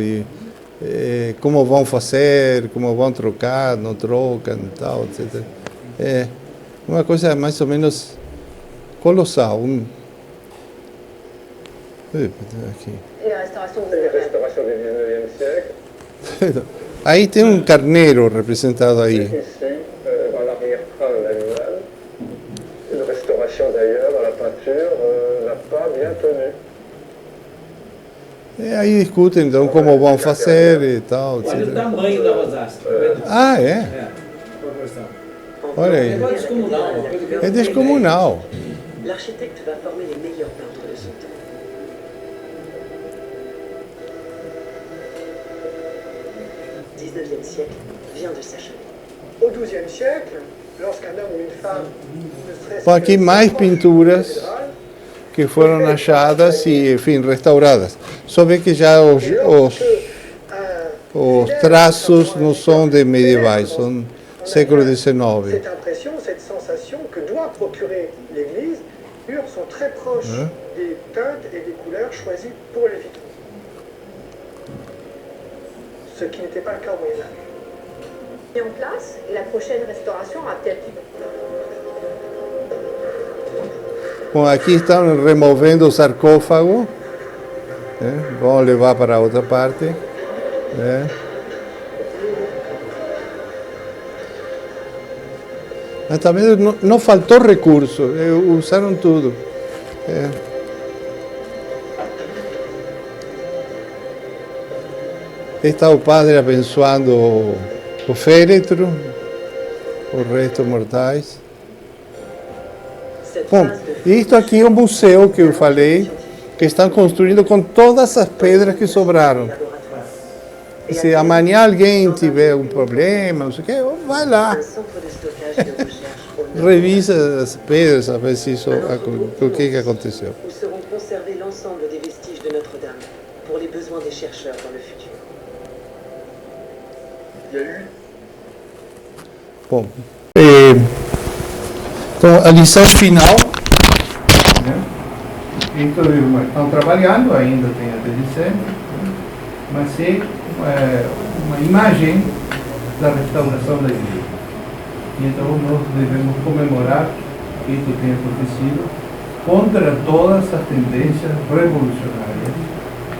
como vão fazer, como vão trocar, não trocam e tal, etc. É uma coisa mais ou menos colossal. Aqui. Et la restauration C'est les restaurations du 19e siècle. Aí tem um carneiro representado aí. Ici, dans l'arrière-plan de l'animal. Une restauration d'ailleurs dans la peinture n'a pas bien tenu. E aí discutem então como vão fazer e tal, Olha o etc. tamanho da rosácea. Ah, é? É, proporção. Olha aí. É descomunal, uma coisa que eu É não descomunal. L'architecte va former les meilleurs peintres de son temps. Le 19e siècle vient de s'achever. Au XIIe siècle, lorsqu'un homme ou une femme ne serait Bom, aqui mais pinturas que foram achadas e, enfim, restauradas. Só vê que já os traços não são de medievais, são século XIX. cette impression, cette sensation que doit procurer l'Église sont très proches des teintes et des couleurs choisies pour les vitraux. Ce qui n'était pas le cas au Moyen-Âge. Et en place, et la prochaine restauration aura peut-être Bom, aqui estão removendo o sarcófago. Vão levar para outra parte. Mas também não faltou recurso, usaram tudo. Está o padre abençoando o féretro, os restos mortais. Bom, isto aqui é um museu que eu falei, que estão construindo com todas as pedras que sobraram. Se amanhã alguém tiver um problema, não sei o que, vai lá. Revisa as pedras, a ver se isso, o que aconteceu. Où seront conservés l'ensemble des vestiges de Notre-Dame pour les besoins des chercheurs dans le futur. Bom, então a lição final. Então, estão trabalhando, ainda tem até dezembro, mas é uma imagem da restauração da igreja. E então nós devemos comemorar que isso tenha acontecido contra todas as tendências revolucionárias.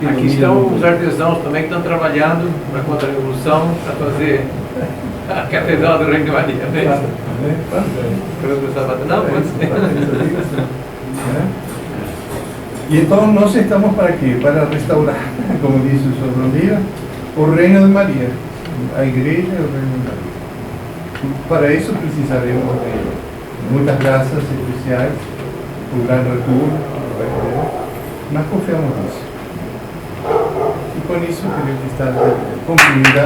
Aqui estão os artesãos também que estão trabalhando para contra a revolução, para fazer a Catedral do Reino de Maria. E então nós estamos para quê? Para restaurar, como disse o Sr. Brondira, o Reino de Maria, a Igreja e o Reino de Maria. Para isso precisaremos de muitas graças especiais, o grande recurso, mas confiamos nisso. E com isso queremos estar concluída.